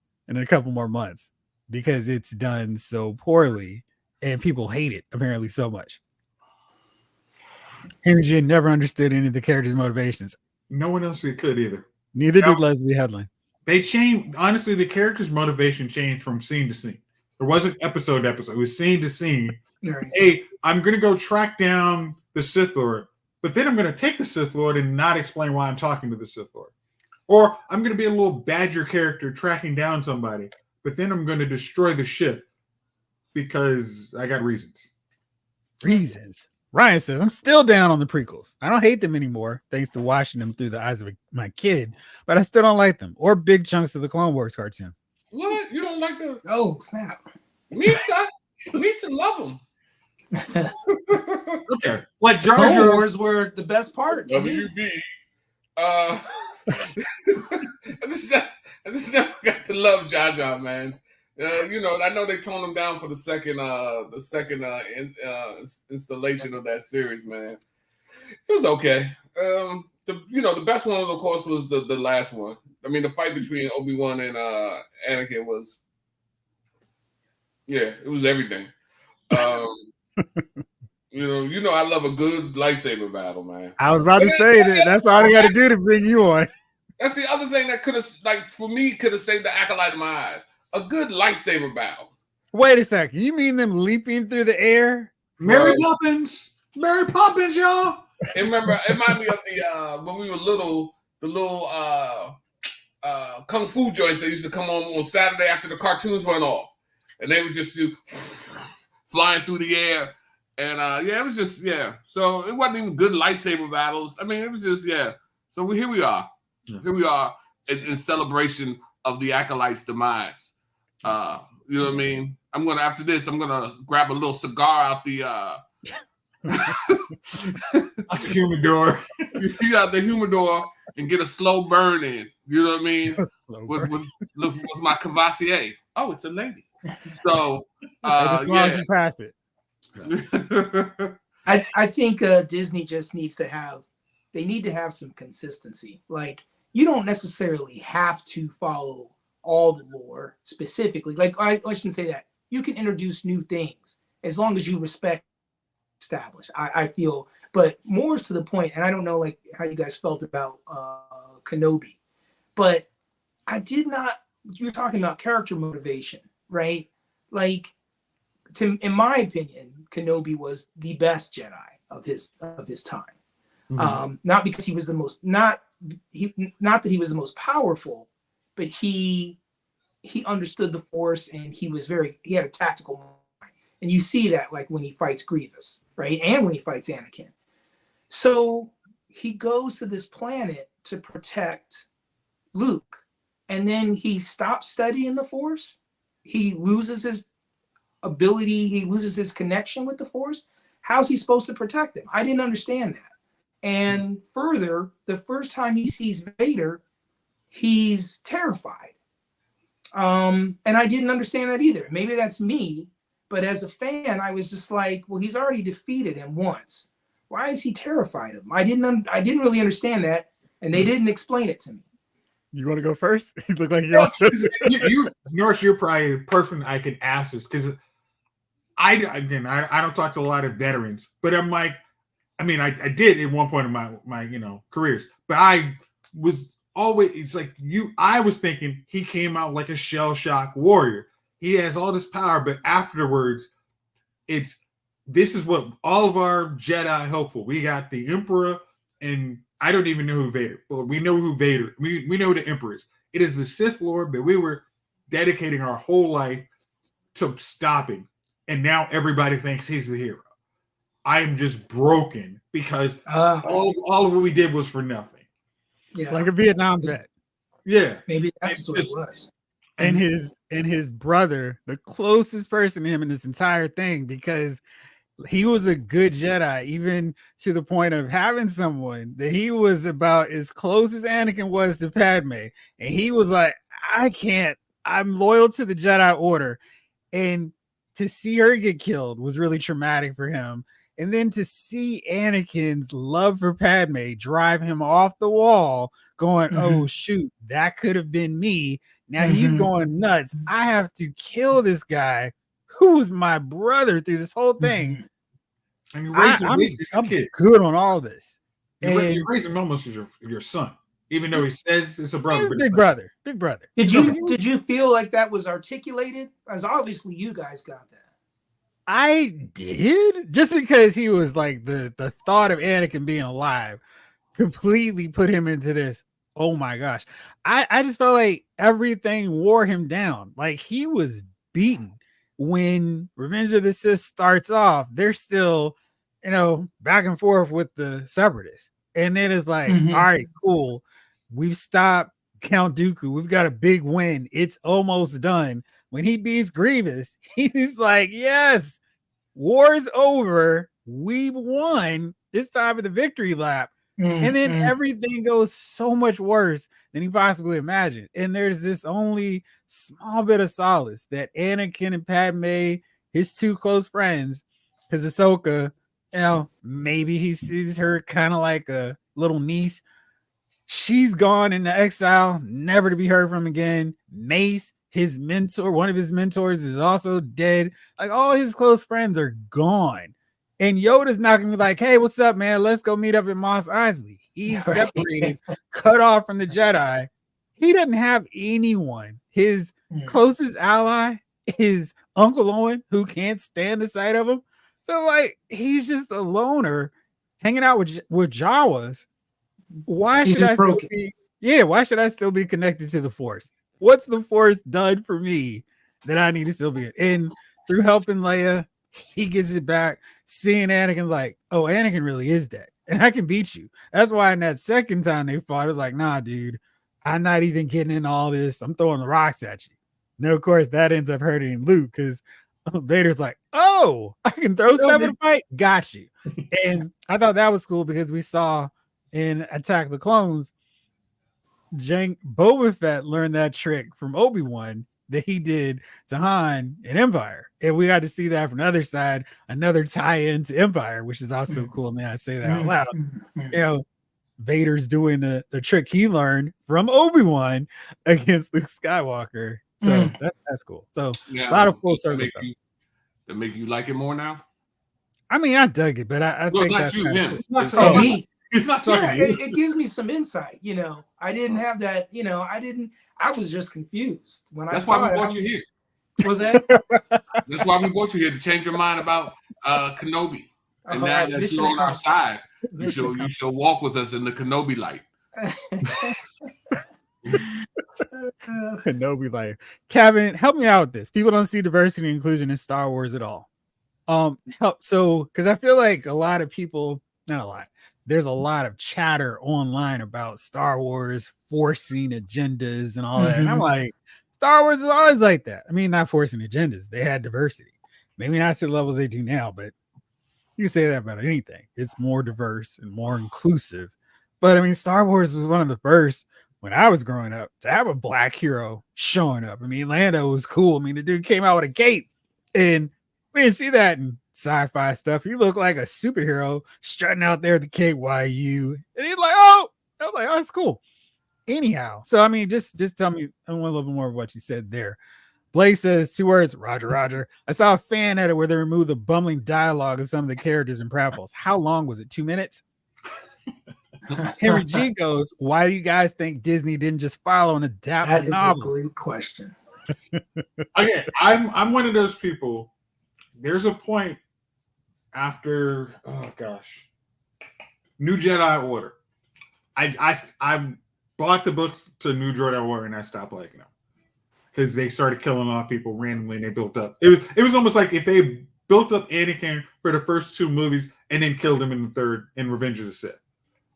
A: couple more months because it's done so poorly and people hate it apparently so much. Henry Jin never understood any of the characters' motivations.
B: No one else could either.
A: Neither did Leslie Headland.
B: They changed. Honestly, the character's motivation changed from scene to scene. There wasn't episode to episode. It was scene to scene.
D: Right.
B: Hey, I'm going to go track down the Sith Lord, but then I'm going to take the Sith Lord and not explain why I'm talking to the Sith Lord. Or I'm going to be a little badger character tracking down somebody, but then I'm going to destroy the ship because I got reasons.
A: Reasons. Ryan says, I'm still down on the prequels. I don't hate them anymore, thanks to watching them through the eyes of my kid, but I still don't like them or big chunks of the Clone Wars cartoon.
C: What? You don't like the...
D: Oh, snap.
C: Misa love them.
B: Okay. Like Jar
D: Clone
B: Jar
D: Wars were the best part. to me.
C: WB. I just never got to love Jar Jar, man. I know they toned him down for the second installation of that series, man. It was okay. The best one, of course, was the last one. I mean, the fight between Obi-Wan and Anakin was, it was everything. I love a good lightsaber battle, man.
A: I was about to say that. That's all they got to do to bring you on.
C: That's the other thing that could have, saved the Acolyte in my eyes. A good lightsaber battle.
A: Wait a second. You mean them leaping through the air?
B: Mary Poppins, y'all.
C: It reminded me of the when we were little, the little kung fu joints that used to come on Saturday after the cartoons went off, and they would just do flying through the air, and it was just So it wasn't even good lightsaber battles. I mean, it was just So here we are. Here we are in celebration of the Acolyte's demise. You know what I mean? After this, I'm gonna grab a little cigar out the
B: humidor.
C: You out the humidor and get a slow burn in. You know what I mean? With my Cavassier. Oh, it's a lady. So
A: as long as you pass it.
D: I think Disney just needs to have some consistency. Like you don't necessarily have to follow all the lore specifically. Like I shouldn't say that. You can introduce new things as long as you respect established. I feel, but more to the point, and I don't know like how you guys felt about Kenobi, but I did not. You're talking about character motivation, right? Like, in my opinion, Kenobi was the best Jedi of his time. Not because he was the most not that he was the most powerful, but he understood the Force and he had a tactical mind, and you see that like when he fights Grievous, right, and when he fights Anakin. So he goes to this planet to protect Luke, and then he stops studying the Force. He loses his ability. He loses his connection with the Force. How's he supposed to protect him? I didn't understand that. And further, the first time he sees Vader, he's terrified. And I didn't understand that either. Maybe that's me, but as a fan, I was just like, well, he's already defeated him once. Why is he terrified of him? I didn't really understand that, and they didn't explain it to me.
A: You want to go first? You look like you're also
B: Norris, you're probably perfect. I can ask this because I don't talk to a lot of veterans, but I'm like, I mean, I did at one point in my careers, but I was always, it's like I was thinking he came out like a shell shock warrior. He has all this power, but afterwards, this is what all of our Jedi hope for. We got the Emperor, and I don't even know who Vader, but we know who Vader. We know who the Emperor is. It is the Sith Lord that we were dedicating our whole life to stopping, and now everybody thinks he's the hero. I am just broken because all of what we did was for nothing.
D: Yeah,
A: like a Vietnam vet.
B: Yeah,
D: maybe that's what it was.
A: And his brother, the closest person to him in this entire thing, because he was a good Jedi, even to the point of having someone that he was about as close as Anakin was to Padme. And he was like, I'm loyal to the Jedi Order. And to see her get killed was really traumatic for him. And then to see Anakin's love for Padme drive him off the wall, going, oh, shoot, that could have been me. Now he's going nuts. I have to kill this guy who was my brother through this whole thing.
B: And you raised him as a
A: I'm
B: kid.
A: good on all this.
B: You raised him almost as your son, even though he says it's a brother.
A: Big brother.
D: Did you feel like that was articulated? As obviously you guys got that.
A: I did, just because he was like the thought of Anakin being alive completely put him into this. Oh my gosh. I just felt like everything wore him down. Like he was beaten. When Revenge of the Sith starts off, they're still, back and forth with the Separatists. And then it's like, all right, cool. We've stopped Count Dooku. We've got a big win. It's almost done. When he beats Grievous, he's like, yes, war's over. We've won. It's time for the victory lap. And then everything goes so much worse than he possibly imagined. And there's this only small bit of solace that Anakin and Padme, his two close friends, because Ahsoka, maybe he sees her kind of like a little niece. She's gone into exile, never to be heard from again. Mace, his mentor, one of his mentors, is also dead. Like all his close friends are gone. And Yoda's not gonna be like, hey, what's up, man? Let's go meet up at Mos Eisley. He's separated, cut off from the Jedi. He doesn't have anyone. His closest ally is Uncle Owen, who can't stand the sight of him. So, like, he's just a loner hanging out with Jawas. Why should I still be connected to the Force? What's the Force done for me that I need to still be in? And through helping Leia, he gets it back. Seeing Anakin like, oh, Anakin really is dead, and I can beat you. That's why in that second time they fought, it was like, nah, dude, I'm not even getting in all this. I'm throwing the rocks at you. And then, of course, that ends up hurting Luke because Vader's like, oh, I can throw stuff in a fight. Got you. And I thought that was cool because we saw in Attack of the Clones, Boba Fett learned that trick from Obi-Wan, that he did to Han in Empire. And we got to see that from the other side, another tie-in to Empire, which is also cool. Man, I say that out loud. You know, Vader's doing the trick he learned from Obi-Wan against Luke Skywalker. So that's cool. So a lot of full circle stuff.
C: That make you like it more now?
A: I mean, I dug it, but I
C: no,
A: think
C: not
A: that's
C: you, him.
A: Cool.
D: Me.
B: He's not talking to you.
D: It gives me some insight. You know, I didn't have that. You know, I was just confused when
C: That's
D: I saw
C: why we
D: it.
C: brought you here.
D: Was that?
C: That's why we brought you here to change your mind about Kenobi. And now
D: Right,
C: that you're on our side, you shall walk with us in the Kenobi light.
A: Kenobi light. Kevin, help me out with this. People don't see diversity and inclusion in Star Wars at all. So because I feel like a lot of people, not a lot, there's a lot of chatter online about Star Wars forcing agendas and all that. And I'm like, Star Wars is always like that. I mean, not forcing agendas. They had diversity. Maybe not to the levels they do now, but you can say that about anything. It's more diverse and more inclusive. But I mean, Star Wars was one of the first when I was growing up to have a black hero showing up. I mean, Lando was cool. I mean, the dude came out with a cape, and we didn't see that in sci-fi stuff. He looked like a superhero strutting out there at the KYU, and he's like, "Oh," I was like, "Oh, that's cool." Anyhow, so I mean, just tell me I want a little bit more of what you said there. Blake says 2 words, Roger, Roger. I saw a fan edit where they removed the bumbling dialogue of some of the characters in Pratfalls. How long was it? 2 minutes? Henry G goes, why do you guys think Disney didn't just follow and adapt
D: That
A: the
D: is
A: novels?
D: a great question.
B: Okay, I'm one of those people. There's a point after, oh gosh, New Jedi Order. I bought the books to New Jedi Order and I stopped liking them because they started killing off people randomly and they built up. It was almost like if they built up Anakin for the first 2 movies and then killed him in the third in Revenge of the Sith.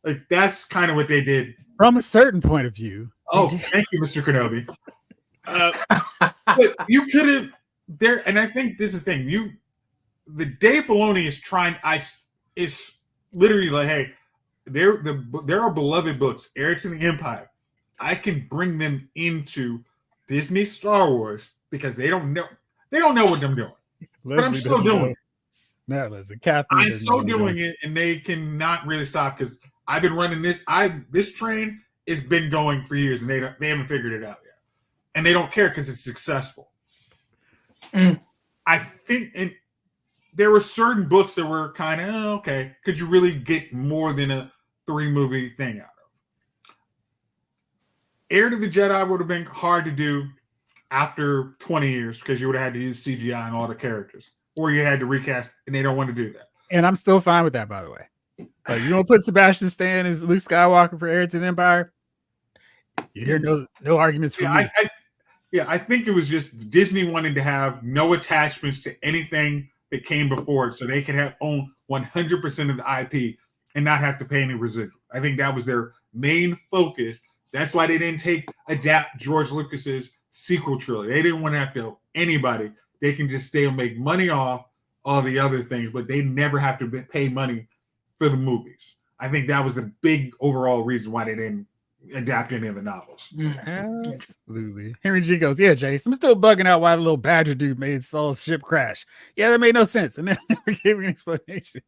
B: Like that's kind of what they did.
A: From a certain point of view.
B: Oh, thank you, Mr. Kenobi. But you could have there, and I think this is the thing. The Dave Filoni is trying. Is literally like, hey, there are beloved books, Heir to the Empire. I can bring them into Disney Star Wars because they don't know what I'm doing. But I'm still doing it.
A: No, listen, Catherine.
B: I'm still doing it, and they cannot really stop because I've been running this. This train has been going for years, and they haven't figured it out yet, and they don't care because it's successful. I think, and there were certain books that were kind of okay. Could you really get more than a 3-movie thing out of? Heir to the Jedi would have been hard to do after 20 years because you would have had to use CGI on all the characters, or you had to recast, and they don't want to do that.
A: And I'm still fine with that, by the way. Like, you don't put Sebastian Stan as Luke Skywalker for Heir to the Empire. You hear no arguments from me.
B: I think it was just Disney wanted to have no attachments to anything that came before it, so they could own 100% of the IP and not have to pay any residual. I think that was their main focus. That's why they didn't adapt George Lucas's sequel trilogy. They didn't want to have to owe anybody. They can just stay and make money off all the other things, but they never have to pay money for the movies. I think that was the big overall reason why they didn't adapt any of the novels.
A: Absolutely. Henry G goes, yeah, Jace, I'm still bugging out why the little badger dude made Saul's ship crash. Yeah, that made no sense. And then never gave me an explanation.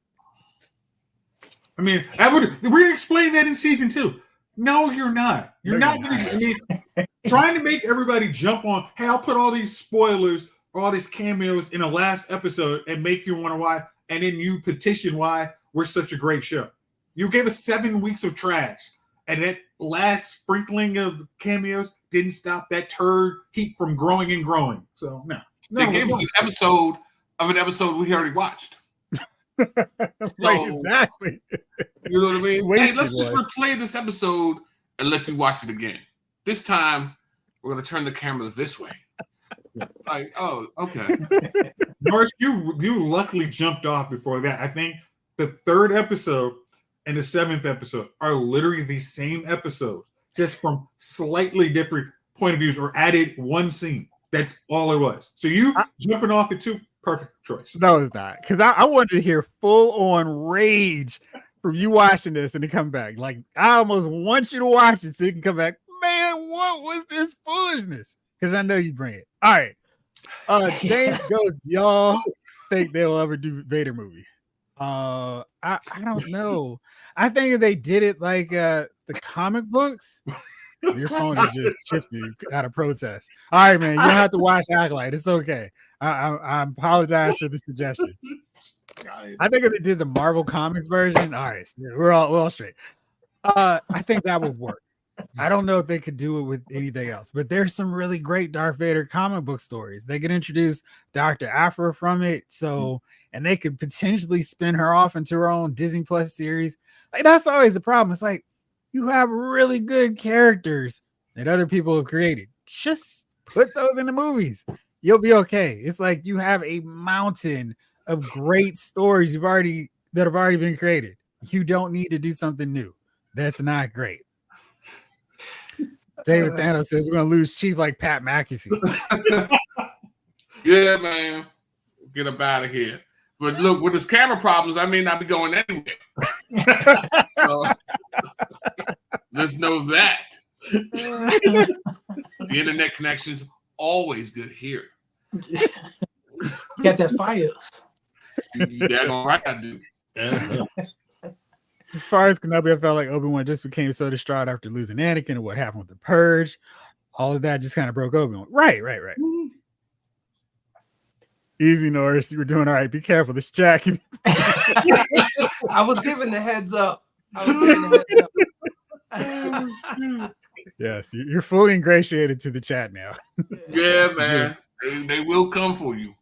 B: I mean, we're going to explain that in season 2. No, you're not. You're not going to. I mean, trying to make everybody jump on, hey, I'll put all these spoilers or all these cameos in the last episode and make you wonder why. And then you petition why we're such a great show. You gave us 7 weeks of trash. And that last sprinkling of cameos didn't stop that turd heap from growing and growing. So, no.
C: They gave us an episode of an episode we already watched.
A: Right, exactly.
C: You know what I mean?
A: Wasted,
C: hey, let's just replay this episode and let you watch it again. This time, we're going to turn the camera this way. Like, oh, okay.
B: Norris, you luckily jumped off before that. I think the 3rd episode and the 7th episode are literally the same episodes, just from slightly different point of views, or added 1 scene. That's all it was. So jumping off at 2, perfect choice.
A: No, it's not. Because I wanted to hear full-on rage from you watching this and to come back. Like, I almost want you to watch it so you can come back. Man, what was this foolishness? because I know you bring it. All right. James goes, do y'all think they'll ever do Vader movie? I don't know. I think if they did it like the comic books, your phone is just shifted out of protest. All right, man, you don't have to watch Acolyte. It's okay. I apologize for the suggestion. I think if they did the Marvel Comics version, all right, we're all straight. I think that would work. I don't know if they could do it with anything else, but there's some really great Darth Vader comic book stories. They could introduce Dr. Aphra from it, and they could potentially spin her off into her own Disney Plus series. Like that's always the problem. It's like you have really good characters that other people have created. Just put those in the movies. You'll be okay. It's like you have a mountain of great stories that have already been created. You don't need to do something new. That's not great. David Thanos says we're gonna lose Chief like Pat McAfee.
C: Yeah, man. Get up out of here. But look, with his camera problems, I may not be going anywhere. So, let's know that. The internet connection's always good here.
D: Got that Fios.
C: You daggone right I do.
A: As far as Kenobi, I felt like Obi-Wan just became so distraught after losing Anakin and what happened with the Purge. All of that just kind of broke Obi-Wan. Right. Easy, Norris. You were doing all right. Be careful. This Jack.
D: I was giving the heads up.
A: Yes, you're fully ingratiated to the chat now.
C: Yeah, man. They will come for you.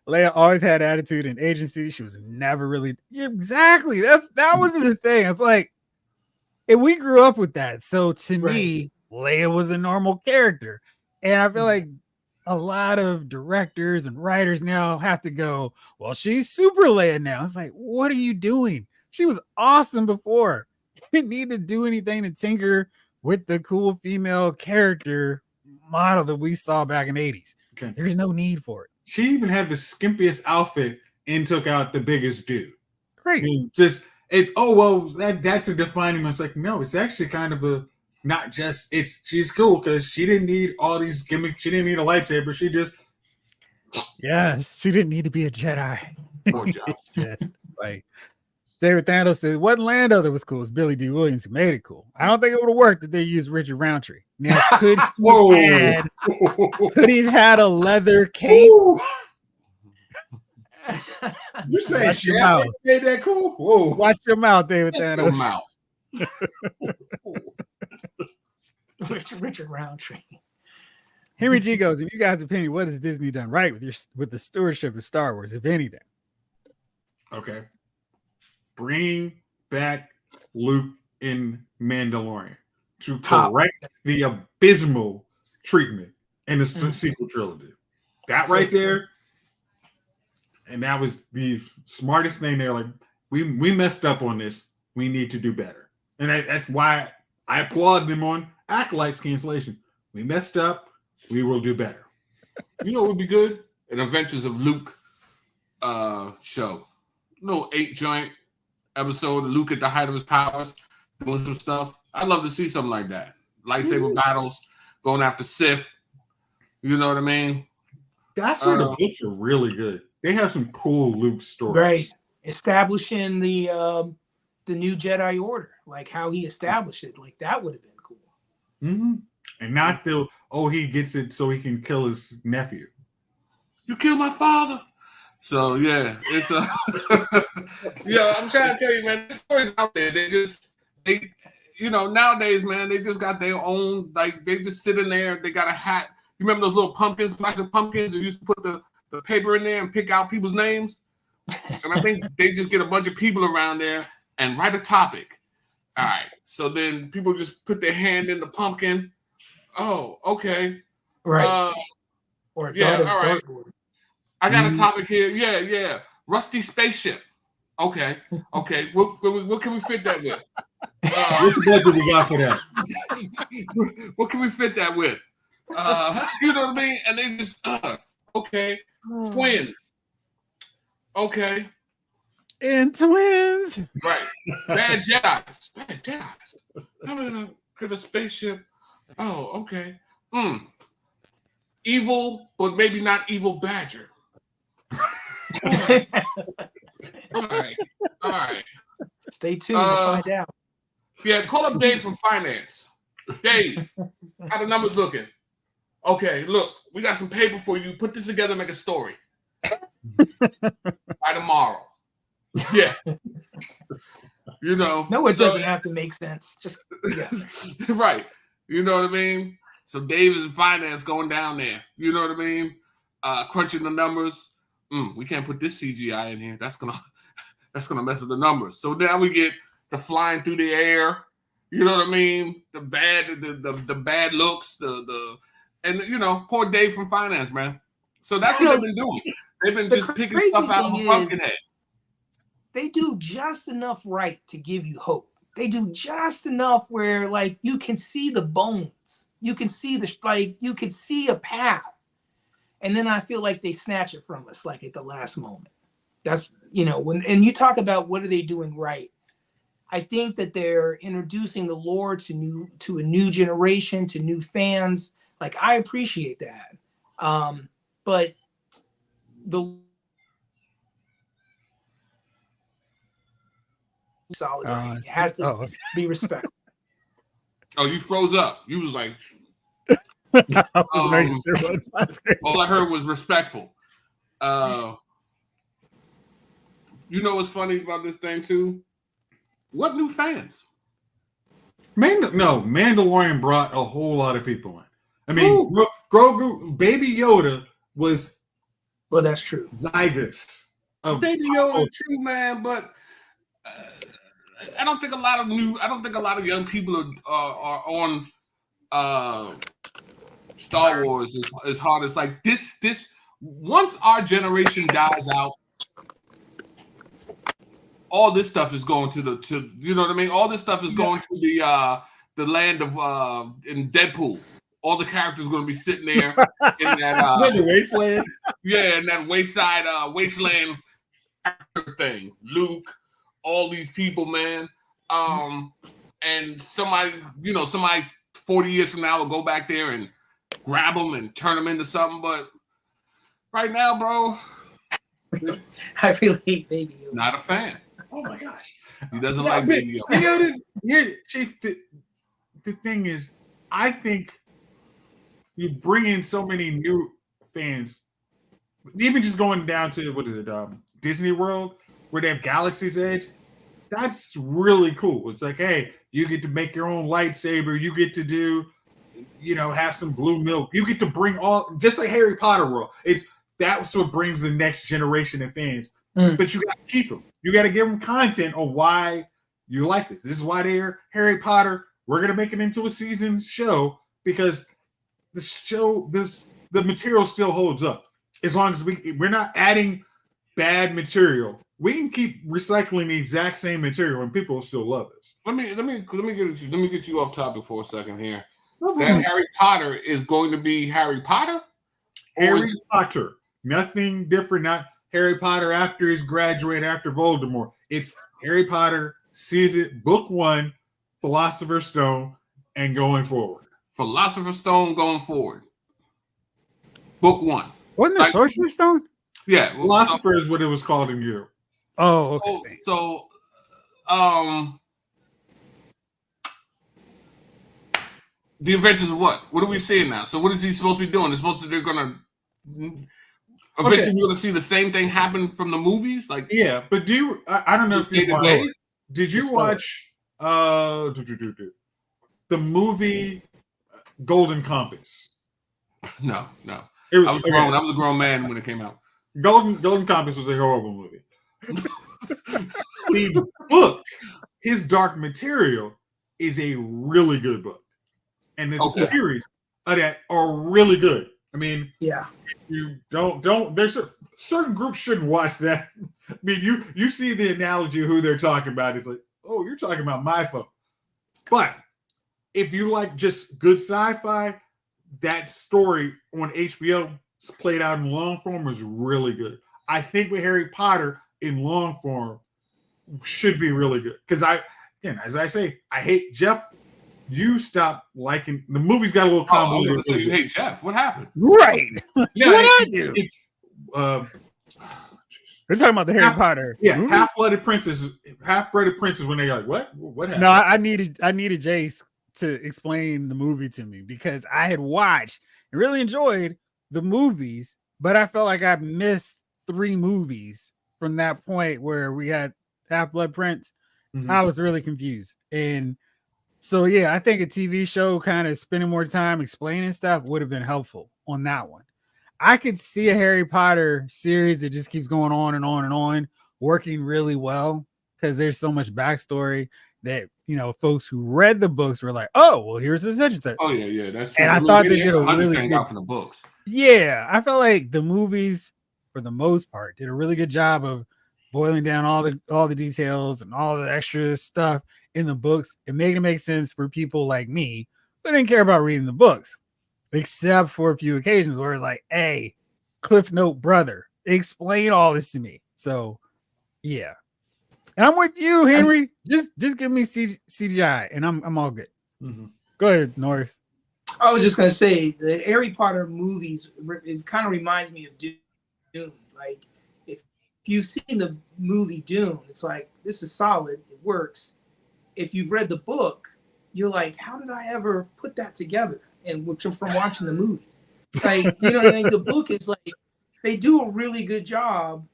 A: Leia always had attitude and agency. She was never really exactly. That was the thing. It's like, and we grew up with that. So to me, Leia was a normal character, and I feel like a lot of directors and writers now have to go, well, she's Super Leia now. It's like, what are you doing? She was awesome before. You didn't need to do anything to tinker with the cool female character model that we saw back in the 80s. Okay. There's no need for it.
B: She even had the skimpiest outfit and took out the biggest dude.
A: Great.
B: I mean, that's a defining. It's like, no, it's actually kind of a not just she's cool because she didn't need all these gimmicks. She didn't need a lightsaber. She just
A: she didn't need to be a Jedi. Just like David Thanos said, wasn't Lando that was cool? It's Billy D. Williams who made it cool. I don't think it would have worked if they used Richard Roundtree. Now, could he have had a leather cape?
B: You say Shaq made that cool? Whoa!
A: Watch your mouth, David Thanos.
C: Your mouth.
D: Richard Roundtree.
A: Henry G goes, in you guys' opinion, what has Disney done right with the stewardship of Star Wars, if anything?
B: Okay. Bringing back Luke in Mandalorian to correct the abysmal treatment in the sequel trilogy. That right there, and that was the smartest thing. They're like, we messed up on this. We need to do better. And that's why I applaud them on Acolyte's cancellation. We messed up. We will do better.
C: You know what would be good? An Adventures of Luke show. Little 8-joint episode of Luke at the height of his powers, doing some stuff. I'd love to see something like that. Lightsaber battles, going after Sith. You know what I mean?
B: That's where the books are really good. They have some cool Luke stories.
D: Right. Establishing the new Jedi Order, like how he established it. Like that would have been cool.
B: Mm-hmm. And not he gets it so he can kill his nephew.
C: You killed my father. So yeah, it's I'm trying to tell you, man, the stories out there, nowadays, man, they just got their own, like they just sit in there, they got a hat. You remember those little pumpkins, plastic pumpkins, that used to put the paper in there and pick out people's names? And I think they just get a bunch of people around there and write a topic. All right. So then people just put their hand in the pumpkin. Oh, okay.
D: Right.
C: All right. I got a topic here. Yeah. Rusty spaceship. Okay. What can we fit that with?
B: What's the budget we got for that?
C: What can we fit that with? You know what I mean? And they just, okay. Twins. Okay.
A: And twins.
C: Right. Bad Jedis. How am I going to get a spaceship? Oh, okay. Evil, but maybe not evil badger. All right.
D: Stay tuned to find out.
C: Yeah, call up Dave from finance. Dave, how the numbers looking? Okay, look, we got some paper for you. Put this together, make a story. By tomorrow. Yeah. You know.
D: No, it doesn't have to make sense. Just
C: right. You know what I mean? So Dave is in finance going down there. You know what I mean? Crunching the numbers. We can't put this CGI in here. That's gonna mess with the numbers. So now we get the flying through the air. You know what I mean? The bad looks, and you know, poor Dave from finance, man. So that's what they've been doing. They've been just picking stuff out of a pumpkin head.
D: They do just enough right to give you hope. They do just enough where like you can see the bones. You can see you can see a path. And then I feel like they snatch it from us like at the last moment. That's, you know, and you talk about what are they doing right? I think that they're introducing the lore to a new generation, to new fans. Like I appreciate that. But the solid right. It has to be respectful.
C: Oh, you froze up. You was like
A: all
C: I heard was respectful. You know what's funny about this thing too? What new fans?
B: Mandalorian brought a whole lot of people in. I mean, Grogu, Baby Yoda was.
D: Well, that's true.
B: Zygus of
C: Baby Yoda, true man, but I don't think a lot of young people are on Star Wars as hard as like this. Once our generation dies out, all this stuff is going to you know what I mean? All this stuff is going to the land of in Deadpool. All the characters are going to be sitting there in that
B: the wasteland.
C: Yeah, in that wasteland thing. Luke, all these people, man. And somebody 40 years from now will go back there and grab them and turn them into something. But right now, bro,
D: I really hate Baby Yoda.
C: Not a fan.
B: Oh my gosh,
C: he doesn't like Baby
B: Yoda. Chief, the thing is, I think you bring in so many new fans. Even just going down to Disney World, where they have Galaxy's Edge. That's really cool. It's like, hey, you get to make your own lightsaber. You get to do, have some blue milk. You get to bring just like Harry Potter World. That's what brings the next generation of fans. But you got to keep them. You got to give them content on why you like this. This is why they're Harry Potter. We're gonna make it into a season show because the material still holds up. As long as we're not adding bad material. We can keep recycling the exact same material and people will still love us.
C: Let me get you off topic for a second here. That Harry Potter is going to be Harry Potter?
B: Harry Potter. Nothing different. Not Harry Potter after he's graduated after Voldemort. It's Harry Potter book 1, Philosopher's Stone, and going forward.
C: Philosopher's Stone going forward. Book 1.
A: Wasn't it Sorcerer's Stone?
C: Yeah.
B: Philosopher is what it was called in Europe.
A: Oh, okay.
C: So, the Adventures of what? What are we seeing now? So what is he supposed to be doing? They're gonna eventually we're gonna see the same thing happen from the movies? Like
B: but I don't know if you watched. Did you watch the movie Golden Compass?
C: No. I was grown. I was a grown man when it came out.
B: Golden Compass was a horrible movie. The book, His Dark Material, is a really good book, and the series of that are really good. I mean, you don't. There's certain groups shouldn't watch that. I mean, you see the analogy of who they're talking about. It's like, oh, you're talking about my phone. But if you like just good sci-fi, that story on HBO played out in long form was really good. I think with Harry Potter in long form should be really good because as I say, I hate Jeff you stopped liking the movie's got a little
C: Oh, I was
B: convoluted.
C: gonna say you hate Jeff. What happened?
A: Right.
B: Yeah,
A: What I do?
B: it's
A: We're talking about the Harry Potter.
B: yeah,
A: movie?
B: half-blooded princess, half-blooded princess. When they like, what happened?
A: No, I needed Jace to explain the movie to me because I had watched and really enjoyed the movies, but I felt like I missed 3 movies from that point where we had Half-Blood Prince.
B: Mhm.
A: I was really confused. And so yeah, I think a TV show kind of spending more time explaining stuff would have been helpful on that one. I could see a Harry Potter series that just keeps going on and on and on, working really well because there's so much backstory that folks who read the books were like, "Oh, well, here's the such and such."
C: Oh yeah, that's true.
A: And I
C: mean,
A: thought they
C: had
A: did a
C: the Hunger
A: really
C: thing
A: good.
C: out from the books.
A: Yeah, I felt like the movies, for the most part, did a really good job of boiling down all the details and all the extra stuff in the books and making it make sense for people like me who didn't care about reading the books, except for a few occasions where it's like, "Hey, Cliff Note brother, explain all this to me." So, yeah, and I'm with you, Henry. Just give me CGI, and I'm all good.
B: Mhm.
A: Go ahead, Norris.
D: I was just gonna say the Harry Potter movies. It kind of reminds me of Dune. Like if you've seen the movie Dune, it's like this is solid. It works. If you've read the book, you're like, how did I ever put that together? And from watching the movie, like the book is like they do a really good job.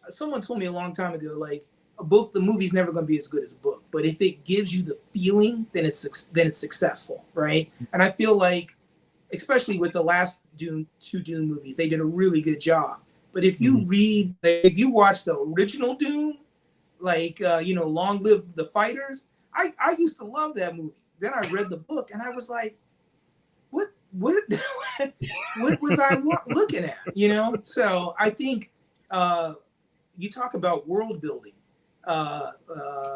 D: Someone told me a long time ago, like the movie's never going to be as good as a book, but if it gives you the feeling, then it's successful, right? And I feel like, especially with the last two Dune movies, they did a really good job. But if you if you watch the original Dune, like Long Live the Fighters, I used to love that movie. Then I read the book and I was like, what what was I looking at? So I think you talk about world building.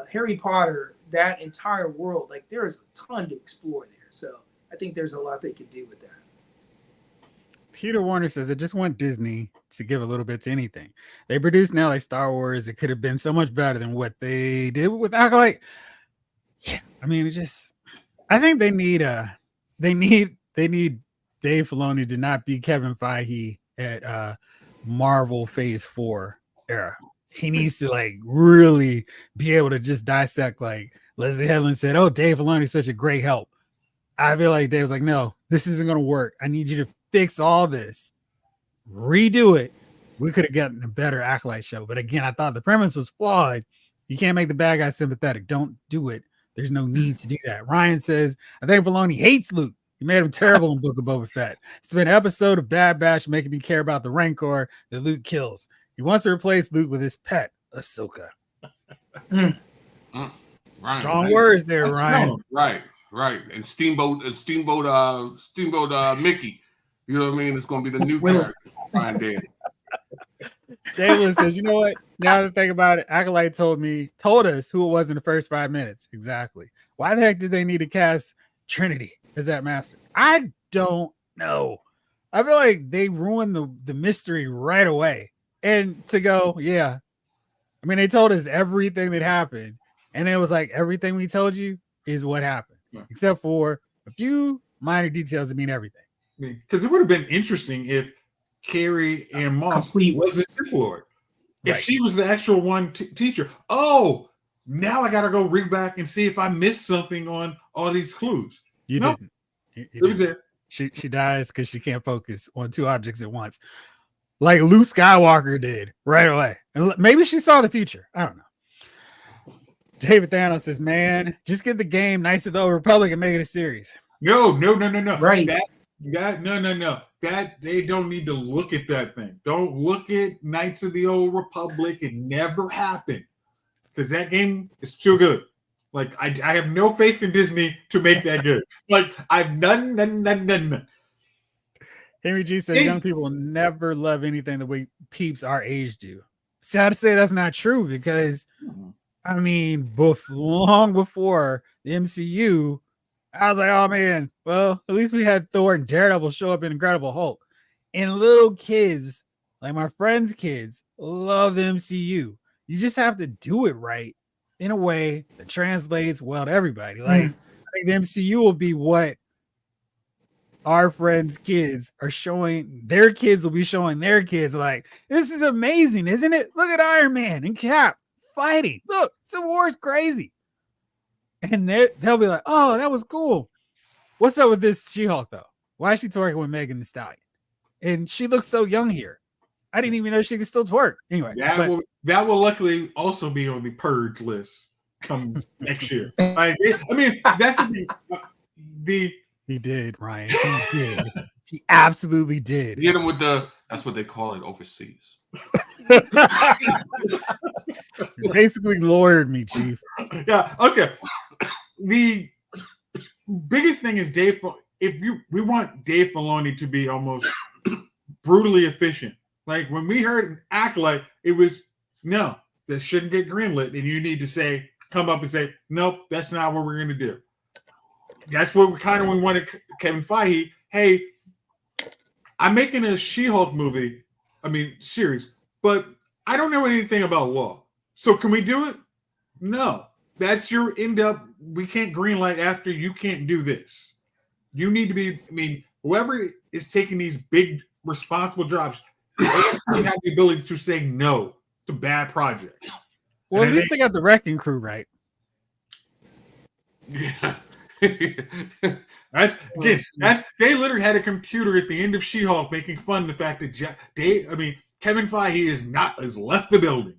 D: Harry Potter, that entire world, like there is a ton to explore there. So I think there's a lot they could do with that.
A: Peter Warner says, I just want Disney to give a little bit to anything. They produced now like Star Wars. It could have been so much better than what they did with Acolyte. Yeah, I mean, I think they need Dave Filoni to not be Kevin Feige at Marvel Phase 4 era. He needs to like really be able to just dissect, like Leslie Headland said, "Oh, Dave Filoni is such a great help." I feel like Dave's like, "No, this isn't going to work. I need you to fix all this, redo it." We could have gotten a better Acolyte show. But again, I thought the premise was flawed. You can't make the bad guy sympathetic. Don't do it. There's no need to do that. Ryan says, I think Filoni hates Luke. He made him terrible in Book of Boba Fett. It's been an episode of Bad Batch making me care about the Rancor that Luke kills. He wants to replace Luke with his pet, Ahsoka.
C: Ryan,
A: strong words there, Ryan.
C: Strong. Right. And Steamboat Mickey. You know what I mean? It's going to be the new character. Ryan Danny.
A: Jalen says, you know what? Now that I think about it, Acolyte told us who it was in the first 5 minutes. Exactly. Why the heck did they need to cast Trinity as that master? I don't know. I feel like they ruined the mystery right away. And to go, yeah. I mean, they told us everything that happened. And it was like, everything we told you is what happened. Yeah. Except for a few minor details that mean everything.
B: Because it would have been interesting if Carrie and Moss was a Sith Lord. If she was the actual one teacher. Oh, now I got to go read back and see if I missed something on all these clues.
A: You didn't.
B: It was there.
A: She dies because she can't focus on 2 objects at once. Like Luke Skywalker did right away. And maybe she saw the future. I don't know. David Thanos says, man, just get the game Knights of the Old Republic and make it a series.
B: No.
D: Right.
B: No. That they don't need to look at that thing. Don't look at Knights of the Old Republic. It never happened. Because that game is too good. Like, I have no faith in Disney to make that good. Like, I've none.
A: Henry G says young people never love anything the way peeps our age do. Sad to say that's not true because, I mean, long before the MCU, I was like, oh man, well, at least we had Thor and Daredevil show up in Incredible Hulk. And little kids, like my friends' kids, love the MCU. You just have to do it right in a way that translates well to everybody. Like, the MCU will be what our friends' kids are showing. Their kids will be showing their kids. Like, this is amazing, isn't it? Look at Iron Man and Cap fighting. Look, Civil War is crazy. And they'll be like, oh, that was cool. What's up with this She-Hulk, though? Why is she twerking with Megan Thee Stallion? And she looks so young here. I didn't even know she could still twerk. Anyway,
B: that will luckily also be on the purge list come next year. I mean, that's the
A: he did, Ryan. He did. He absolutely did.
C: Hit him with that's what they call it overseas.
A: You basically lawyered me, Chief.
B: Yeah. Okay. The biggest thing is we want Dave Filoni to be almost brutally efficient. Like when we heard an Acolyte, it was no, this shouldn't get greenlit, and you need to come up and say, nope, that's not what we're going to do. That's what we wanted Kevin Feige. Hey, I'm making a She-Hulk series, but I don't know anything about law. So can we do it? No. That's your end up. We can't greenlight after you can't do this. You need to be, whoever is taking these big responsible jobs, they have the ability to say no to bad projects.
A: Well, at least they got the wrecking crew right.
C: Yeah.
B: They literally had a computer at the end of She-Hulk making fun of the fact that Kevin Feige has left the building.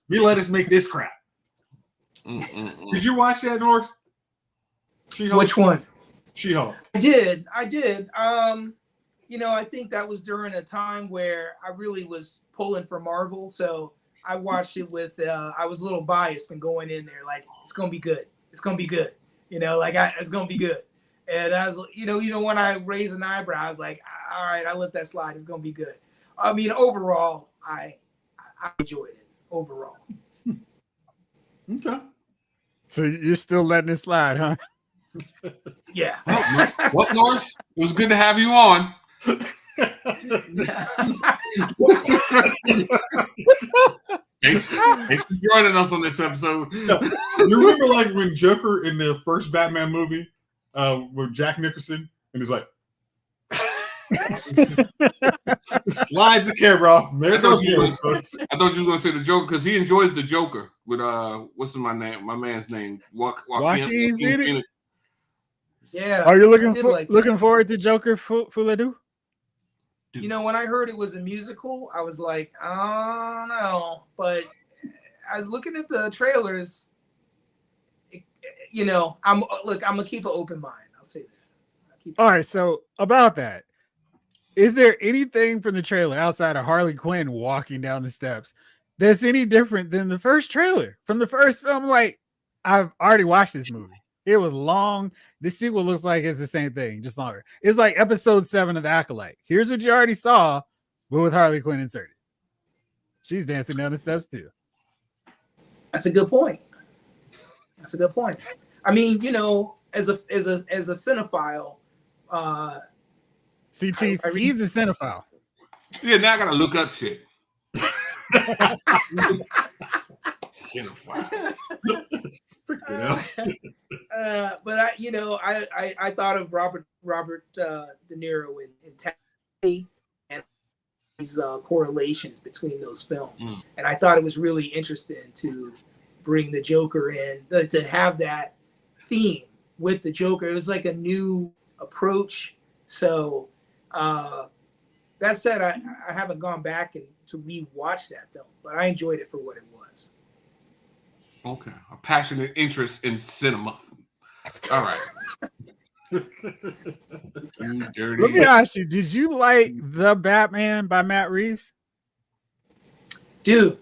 B: He let us make this crap. Did you watch that, North?
D: She-Hulk? Which one?
B: She-Hulk.
D: I did. I think that was during a time where I really was pulling for Marvel, so I watched it with. I was a little biased and going in there like it's gonna be good. It's gonna be good. It's gonna be good. And I was, when I raised an eyebrow, I was like, all right, I let that slide. It's gonna be good. I mean, overall, I enjoyed it. Overall.
B: Okay.
A: So you're still letting it slide, huh?
D: Yeah.
C: What, Norris? It was good to have you on. Thanks for joining us on this episode.
B: You remember like when Joker in the first Batman movie with Jack Nicholson and he's like slides the camera off. I thought you were going
C: to say the Joker because he enjoys the Joker with what's my man's name?
A: Joaquin Phoenix.
D: Yeah.
A: Are you looking forward to Joker Fuladu?
D: When I heard it was a musical, I was like, I don't know. But I was looking at the trailers. I'm gonna keep an open mind. I'll say that.
A: All right. So about that, is there anything from the trailer outside of Harley Quinn walking down the steps that's any different than the first trailer from the first film? Like, I've already watched this movie. It was long. The sequel looks like it's the same thing, just longer. It's like episode 7 of The Acolyte. Here's what you already saw, but with Harley Quinn inserted. She's dancing down the steps too.
D: That's a good point. I mean, as a cinephile,
A: see, Chief, he's a cinephile.
C: Yeah, now I gotta look up shit. Cinephile.
D: But I thought of Robert De Niro in Taxi and these correlations between those films, and I thought it was really interesting to bring the Joker in, to have that theme with the Joker. It was like a new approach. So that said, I haven't gone back to re-watch that film, but I enjoyed it for what it was.
C: Okay, a passionate interest in cinema. All right.
A: Let me ask you, did you like The Batman by Matt Reeves?
D: Dude,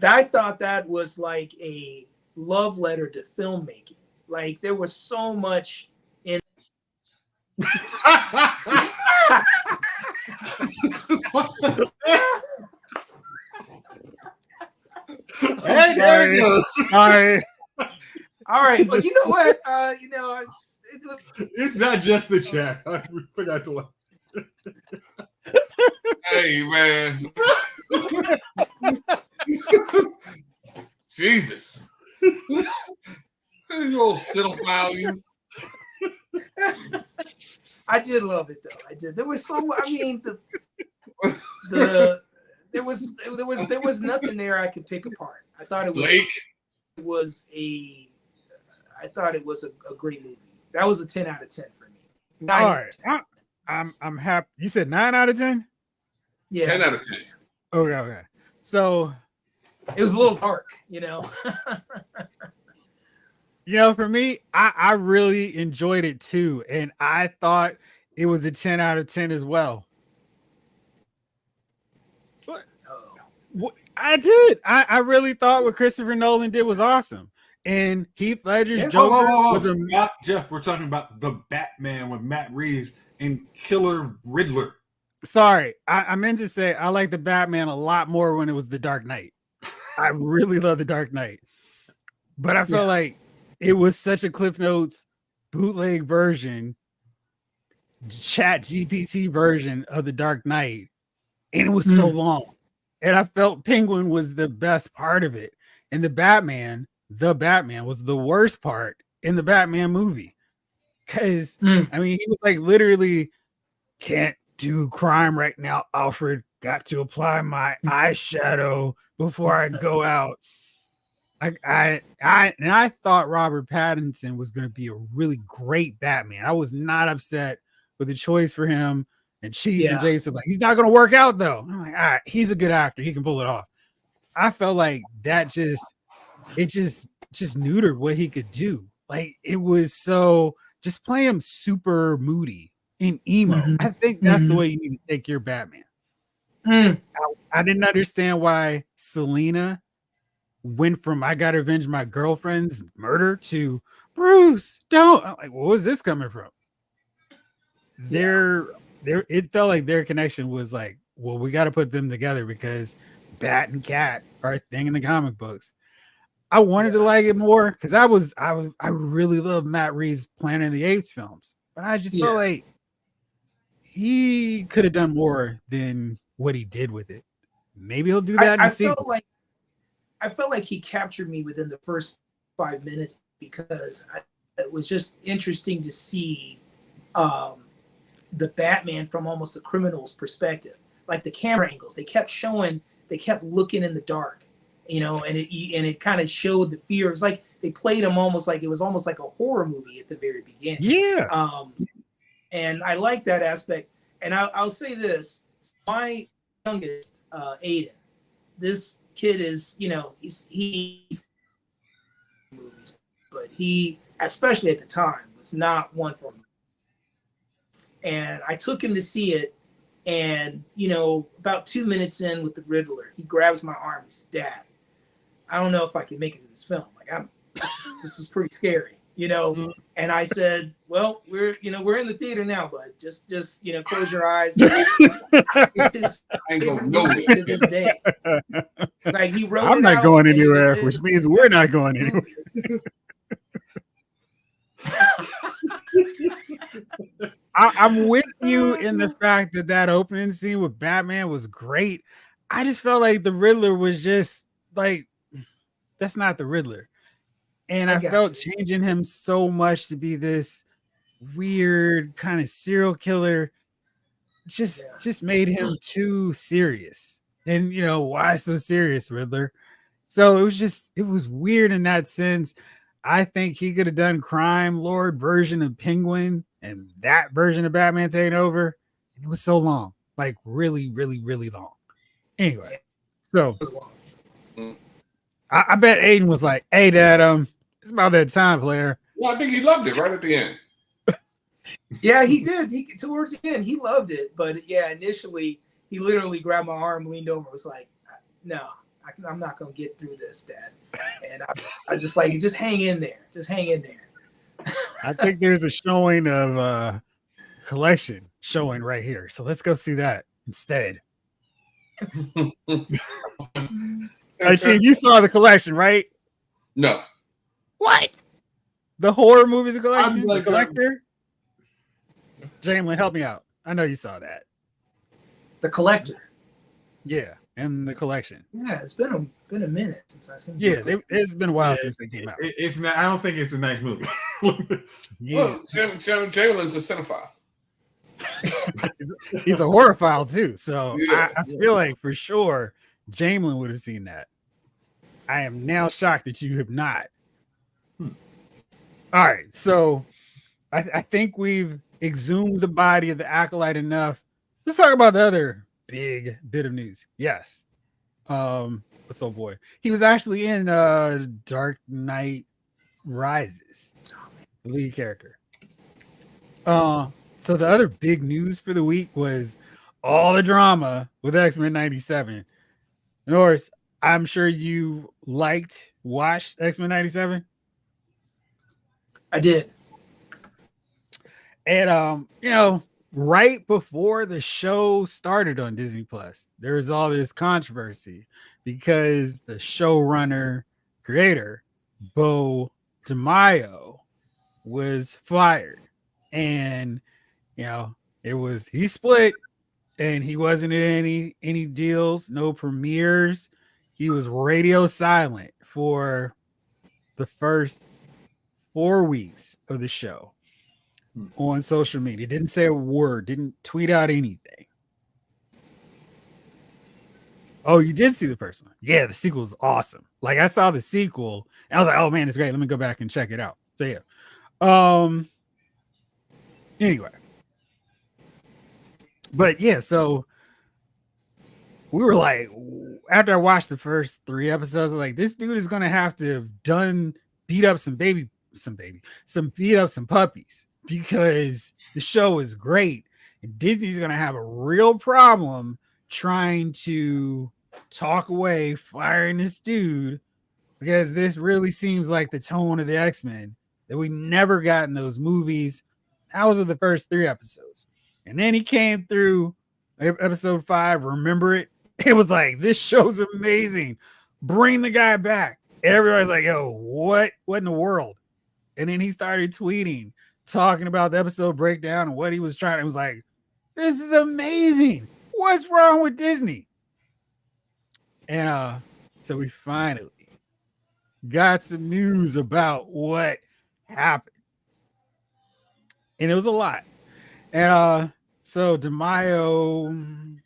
D: I thought that was like a love letter to filmmaking. Like there was so much in
B: Hey, there it goes.
D: All right, but you know what?
B: It's not just the chat. We forgot to laugh.
C: Hey, man. Jesus. You old cinephile, you.
D: I did love it though. I did. There was so. I mean, there was nothing there I could pick apart. I thought it was a great movie. That was a 10 out of 10 for me.
A: All right, I'm happy. You said 9 out of 10.
D: Yeah,
C: 10 out of 10.
A: Okay. So
D: it was a little dark, you know.
A: For me, I really enjoyed it too, and I thought it was a 10 out of 10 as well. What I did, I really thought what Christopher Nolan did was awesome, and Heath Ledger's Joker was a
B: Jeff. We're talking about the Batman with Matt Reeves and Killer Riddler.
A: Sorry, I meant to say I like the Batman a lot more when it was the Dark Knight. I really love the Dark Knight, but I felt like it was such a Cliff Notes bootleg version, Chat GPT version of the Dark Knight, and it was so long. And I felt Penguin was the best part of it, and the Batman was the worst part in the Batman movie, because I mean he was like literally can't do crime right now, Alfred. Got to apply my eyeshadow before I go out. I thought Robert Pattinson was going to be a really great Batman. I was not upset with the choice for him. And Chief and Jason were like, he's not going to work out though. I'm like, all right, he's a good actor. He can pull it off. I felt like that just neutered what he could do. Like it was so just play him super moody and emo. I think that's the way you need to take your Batman. I didn't understand why Selena went from I gotta avenge my girlfriend's murder to Bruce, don't. I'm like, what was this coming from? It felt like their connection was like, well, we got to put them together because Bat and Cat are a thing in the comic books. I wanted to like it more because I really love Matt Reeves' Planet of the Apes films, but I just felt like he could have done more than what he did with it. Maybe he'll do that in the sequel.
D: I felt like he captured me within the first 5 minutes because it was just interesting to see the Batman from almost a criminal's perspective. Like the camera angles, they kept looking in the dark, and it kind of showed the fear. It was like they played him almost like a horror movie at the very beginning.
A: Yeah.
D: And I like that aspect. And I'll say this: my youngest, Aiden, this kid is, he's movies, but he, especially at the time, was not one for me. And I took him to see it, and about 2 minutes in with the Riddler, he grabs my arm and says, "Dad, I don't know if I can make it to this film. Like, this is pretty scary, And I said, "Well, we're in the theater now, bud. Just close your eyes." It's his favorite movie to this day. Like he wrote.
A: I'm not going anywhere, which means we're not going anywhere. I'm with you in the fact that opening scene with Batman was great. I just felt like the Riddler was just like, that's not the Riddler. And I felt changing him so much to be this weird kind of serial killer just made him too serious. And why so serious, Riddler? So it was weird in that sense. I think he could have done Crime Lord version of Penguin and that version of Batman taking over. It was so long, like really, really, really long. Anyway, so I bet Aiden was like, "Hey, Dad, it's about that time, player."
C: Well, I think he loved it right at the end.
D: Yeah, he did. Towards the end, he loved it. But yeah, initially, he literally grabbed my arm, leaned over, was like, "No, I'm not gonna get through this, Dad." And I just like, just hang in there. Just hang in there.
A: I think there's a showing of Collection showing right here. So let's go see that instead. Chief, you saw The Collection, right?
C: No.
A: What? The horror movie, The Collection?
B: I'm like,
A: The Collector? Jamlin, help me out. I know you saw that.
D: The Collector.
A: Yeah, and The Collection.
D: Yeah, it's been a minute since I've seen
A: it. Yeah, it's been a while since they came out.
B: It's not. I don't think it's a nice movie.
A: Yeah.
C: Well, Jalen's a cinephile.
A: He's a horrorphile too. So
C: Yeah.
A: I feel like for sure Jamelin would have seen that. I am now shocked that you have not. All right. So I think we've exhumed the body of the Acolyte enough. Let's talk about the other big bit of news. Yes. What's old boy? He was actually in Dark Knight Rises, the lead character. So the other big news for the week was all the drama with X-Men 97. Norris, I'm sure you watched X-Men 97.
D: I did.
A: And right before the show started on Disney Plus, there was all this controversy because the showrunner creator, Bo DeMaio, was fired. And he split and he wasn't in any deals, no premieres. He was radio silent for the first 4 weeks of the show on social media. Didn't say a word, didn't tweet out anything. Oh, you did see the first one? Yeah, the sequel is awesome. Like, I saw the sequel and I was like, oh man, it's great. Let me go back and check it out. So yeah. Anyway. But yeah, so we were like, after I watched the first 3 episodes, I was like, this dude is gonna have to have beat up some puppies because the show is great. And Disney's gonna have a real problem trying to talk away firing this dude, because this really seems like the tone of the X-Men that we never got in those movies. That was with the first 3 episodes. And then he came through episode 5, remember it? It was like, this show's amazing. Bring the guy back. And everybody's like, yo, what in the world? And then he started tweeting, talking about the episode breakdown and what he was trying. It was like, this is amazing. What's wrong with Disney? And so we finally got some news about what happened. And it was a lot. And so DeMaio,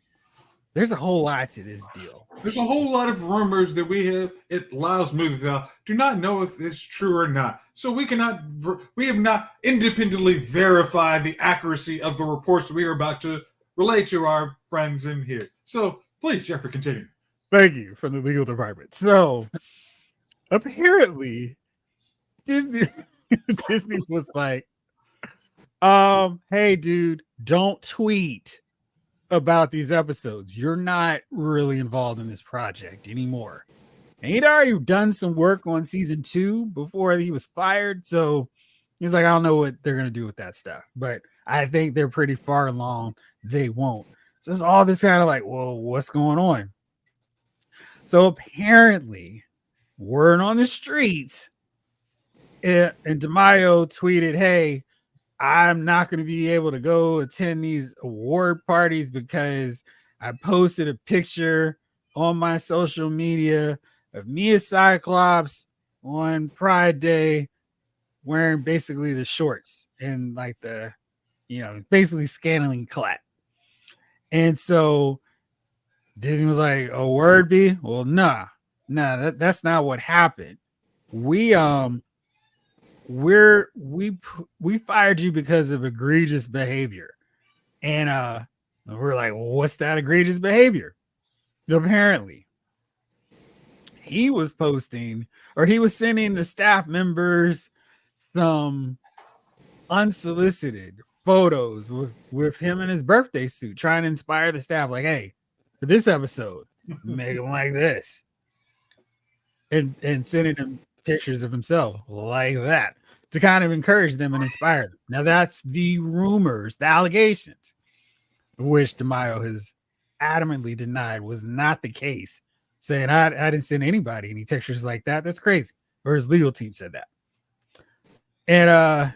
A: there's a whole lot to this deal.
B: There's a whole lot of rumors that we have at Lyle's Movie File. Do not know if it's true or not. So we have not independently verified the accuracy of the reports we are about to relay to our friends in here. So please, Jeffrey, continue.
A: Thank you, from the legal department. So apparently Disney was like, hey dude, don't tweet about these episodes. You're not really involved in this project anymore. And he'd already done some work on season 2 before he was fired. So he's like, I don't know what they're going to do with that stuff, but I think they're pretty far along. They won't. So it's all this kind of like, well, what's going on? So apparently, word on the streets, and DeMaio tweeted, hey, I'm not going to be able to go attend these award parties because I posted a picture on my social media of me as Cyclops on Pride Day wearing basically the shorts and like the, basically scaling clat. And so Disney was like, oh, word be? Well, nah, that's not what happened. We fired you because of egregious behavior. And we're like, well, what's that egregious behavior? Apparently, he was sending the staff members some unsolicited photos with him in his birthday suit, trying to inspire the staff, like, hey, for this episode, make him like this. And sending them pictures of himself like that to kind of encourage them and inspire them. Now that's the rumors, the allegations, which DeMaio has adamantly denied was not the case, saying I didn't send anybody any pictures like that. That's crazy. Or his legal team said that. And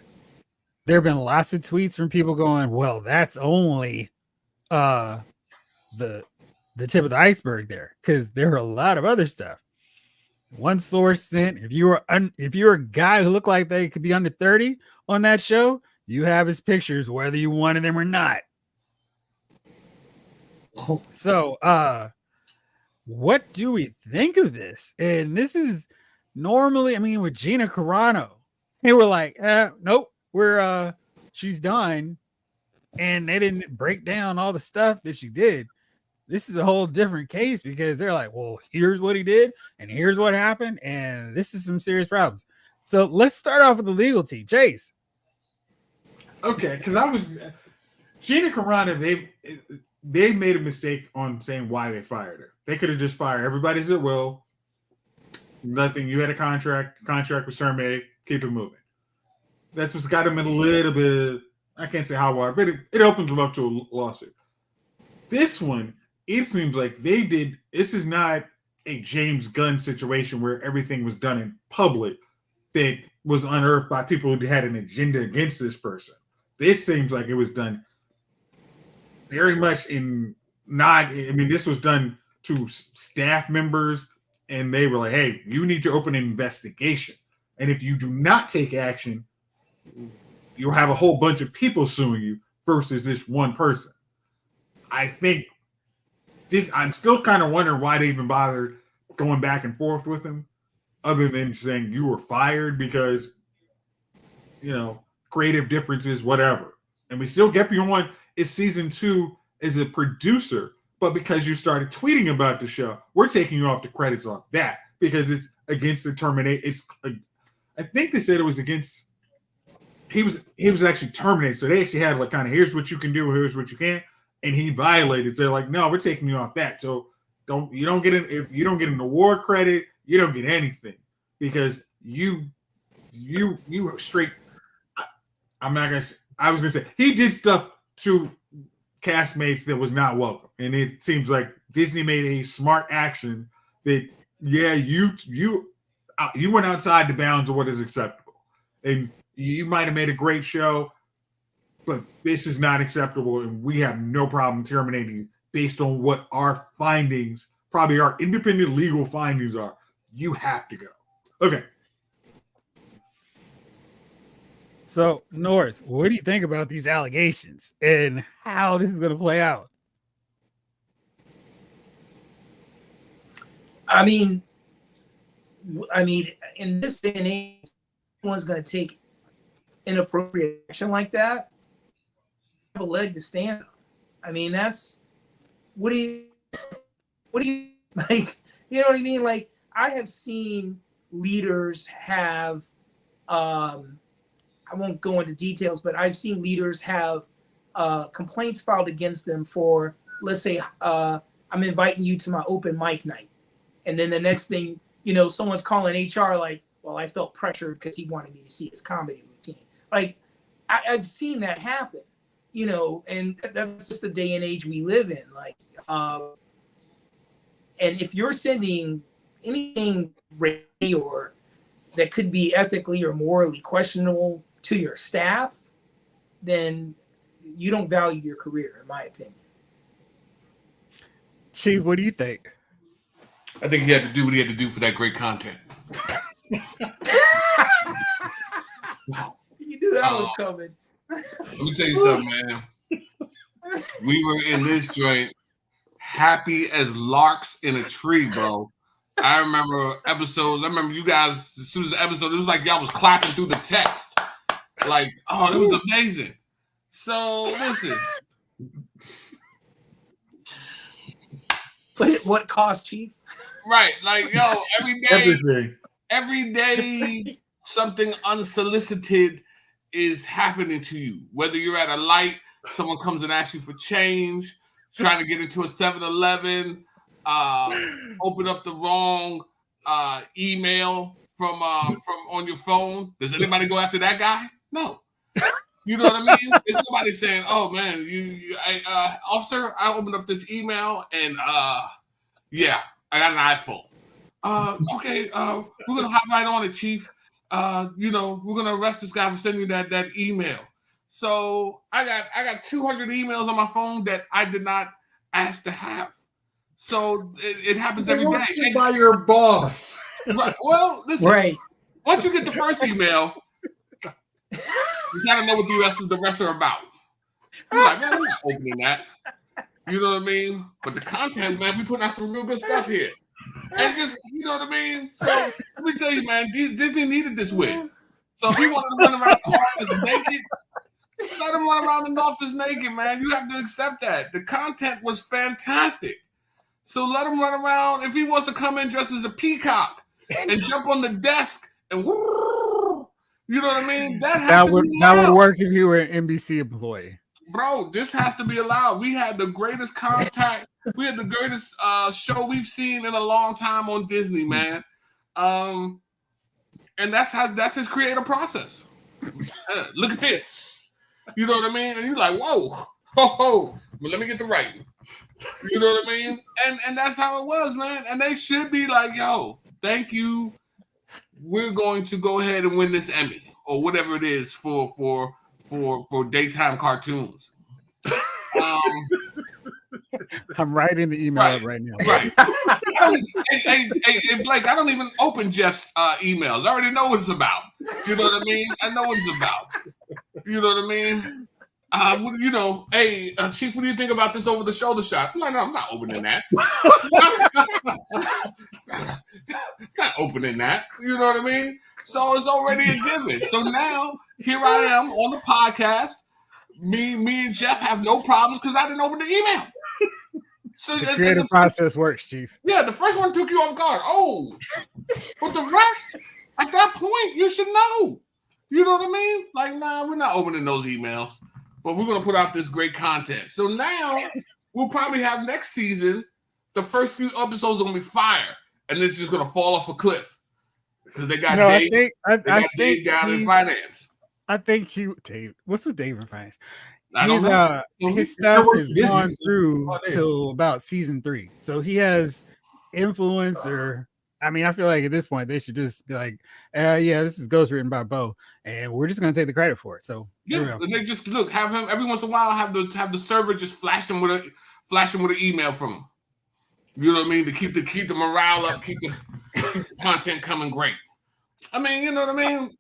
A: there have been lots of tweets from people going, well, that's only the tip of the iceberg there, because there are a lot of other stuff. One source sent, if you're a guy who looked like they could be under 30 on that show, you have his pictures, whether you wanted them or not. So, what do we think of this? And this is normally, I mean, with Gina Carano, they were like, nope, we're she's done. And they didn't break down all the stuff that she did. This is a whole different case because they're like, well, here's what he did, and here's what happened, and this is some serious problems. So let's start off with the legal team. Chase.
B: Okay, because I was Gina Carano, they made a mistake on saying why they fired her. They could have just fired everybody's at will. Nothing. You had a contract was terminated, keep it moving. That's what's got them in a little bit, I can't say hot water, but it opens them up to a lawsuit. This one, it seems like this is not a James Gunn situation where everything was done in public that was unearthed by people who had an agenda against this person. This seems like it was done very much this was done to staff members, and they were like, hey, you need to open an investigation. And if you do not take action, you'll have a whole bunch of people suing you versus this one person. I think I'm still kind of wondering why they even bothered going back and forth with him, other than saying you were fired because, creative differences, whatever. And we still get you on is season 2 as a producer, but because you started tweeting about the show, we're taking you off the credits off that because it's against the terminate. I think they said it was against. He was actually terminated, so they actually had like kind of here's what you can do, here's what you can't, and he violated. So they're like, no, we're taking you off that. So you don't get an award credit, you don't get anything because you straight. I'm not gonna say. I was gonna say he did stuff to castmates that was not welcome, and it seems like Disney made a smart action that you went outside the bounds of what is acceptable, and you might have made a great show, but this is not acceptable, and we have no problem terminating you based on what our findings, probably our independent legal findings are. You have to go. Okay.
A: So, Norris, what do you think about these allegations and how this is going to play out?
D: I mean, in this day and age, one's going to take inappropriate action like that. Have a leg to stand on. I mean, that's what do you like? You know what I mean? Like, I have seen leaders have. I won't go into details, but I've seen leaders have complaints filed against them for, let's say, I'm inviting you to my open mic night. And then the next thing, someone's calling HR like, well, I felt pressured because he wanted me to see his comedy routine. Like, I've seen that happen, and that's just the day and age we live in. Like, and if you're sending anything or that could be ethically or morally questionable to your staff, then you don't value your career, in my opinion.
A: Chief, what do you think?
C: I think he had to do what he had to do for that great content.
D: You knew that was coming.
C: Let me tell you something, man. We were in this joint happy as larks in a tree, bro. I remember episodes. I remember you guys, as soon as the episode, it was like y'all was clapping through the text. Like, oh, it was amazing. So, listen.
D: But what cost, Chief?
C: Right. Like, yo, every day something unsolicited is happening to you. Whether you're at a light, someone comes and asks you for change, trying to get into a 7-Eleven, open up the wrong email from on your phone. Does anybody go after that guy? No. You know what I mean? There's nobody saying, "Oh man, officer, I opened up this email and yeah, I got an eye full." Okay, we're gonna hop right on it, Chief. We're gonna arrest this guy for sending you that email. So I got 200 emails on my phone that I did not ask to have. So it happens every day.
B: By your boss.
C: Right. Well, listen.
D: Right.
C: Once you get the first email, you gotta know what the rest are about. You're like, man, I'm not opening that. You know what I mean? But the content, man, we putting out some real good stuff here. And just, you know what I mean? So let me tell you, man, Disney needed this win. So if he wanted to run around the office naked, let him run around the office naked, man. You have to accept that. The content was fantastic. So let him run around. If he wants to come in dressed as a peacock and jump on the desk and whoo, you know what I mean? That would
A: work if you were an NBC employee.
C: Bro, this has to be allowed. We had the greatest contact. We had the greatest show we've seen in a long time on Disney, man. And that's his creative process. Look at this. You know what I mean? And you're like, whoa, ho, ho. But let me get the writing. You know what I mean? And that's how it was, man. And they should be like, yo, thank you. We're going to go ahead and win this Emmy or whatever it is for daytime cartoons.
A: I'm writing the email up right now.
C: Right. Hey, Blake, I don't even open Jeff's emails. I already know what it's about. You know what I mean? I know what it's about. You know what I mean? Hey, Chief, what do you think about this over-the-shoulder shot? I'm like, no, I'm not opening that. Not opening that. You know what I mean? So it's already a given. So now, here I am on the podcast. Me and Jeff have no problems because I didn't open the email. So
A: the creative process works, Chief.
C: Yeah, the first one took you off guard. Oh, but the rest, at that point, you should know. You know what I mean? Like, nah, we're not opening those emails, but we're gonna put out this great content. So now we'll probably have next season. The first few episodes are gonna be fire, and it's just gonna fall off a cliff because they got Dave down in finance.
A: I think Dave. What's with Dave in finance?
C: I don't know.
A: His stuff has gone through till about season 3, so he has influence. Or I mean, I feel like at this point they should just be like, "Yeah, this is ghostwritten by Bo, and we're just gonna take the credit for it." So
C: yeah, and they just have him every once in a while have the server just flash him with an email from him. You know what I mean? To keep the morale up, keep the content coming great. I mean, you know what I mean?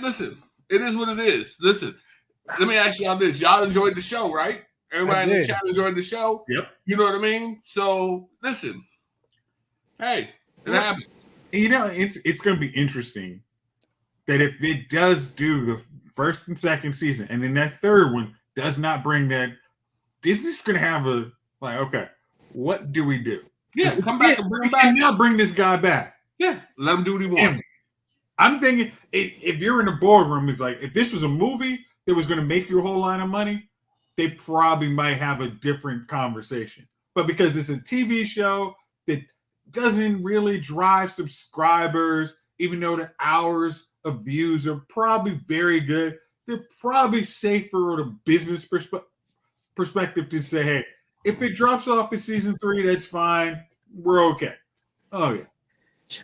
C: Listen, it is what it is. Listen. Let me ask y'all this. Y'all enjoyed the show, right? Everybody in the chat enjoyed the show?
B: Yep.
C: You know what I mean? So, listen. Hey, it happened.
B: You know, it's going to be interesting that if it does do the first and second season, and then that third one does not bring that, Disney's going to have okay, what do we do?
C: Yeah, come back and bring him back.
B: And now bring this guy back.
C: Yeah, let him do what he wants.
B: I'm thinking, if you're in the boardroom, it's like, if this was a movie that was going to make you a whole line of money, they probably might have a different conversation. But because it's a TV show that doesn't really drive subscribers, even though the hours of views are probably very good, they're probably safer on a business perspective to say, hey, if it drops off in season 3, that's fine. We're okay. Oh, yeah.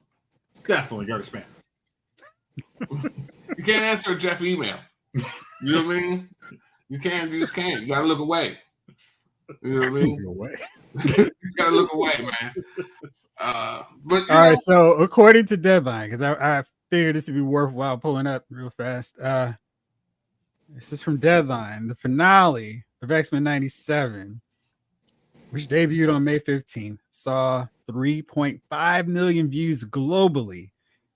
B: It's definitely got to spam.
C: You can't answer a Jeff email. You know what I mean? You just can't. You gotta look away. You know what I mean? You gotta look away, man. But
A: all right. So according to Deadline, because I figured this would be worthwhile pulling up real fast. This is from Deadline. The finale of X-Men 97, which debuted on May 15th, saw 3.5 million views globally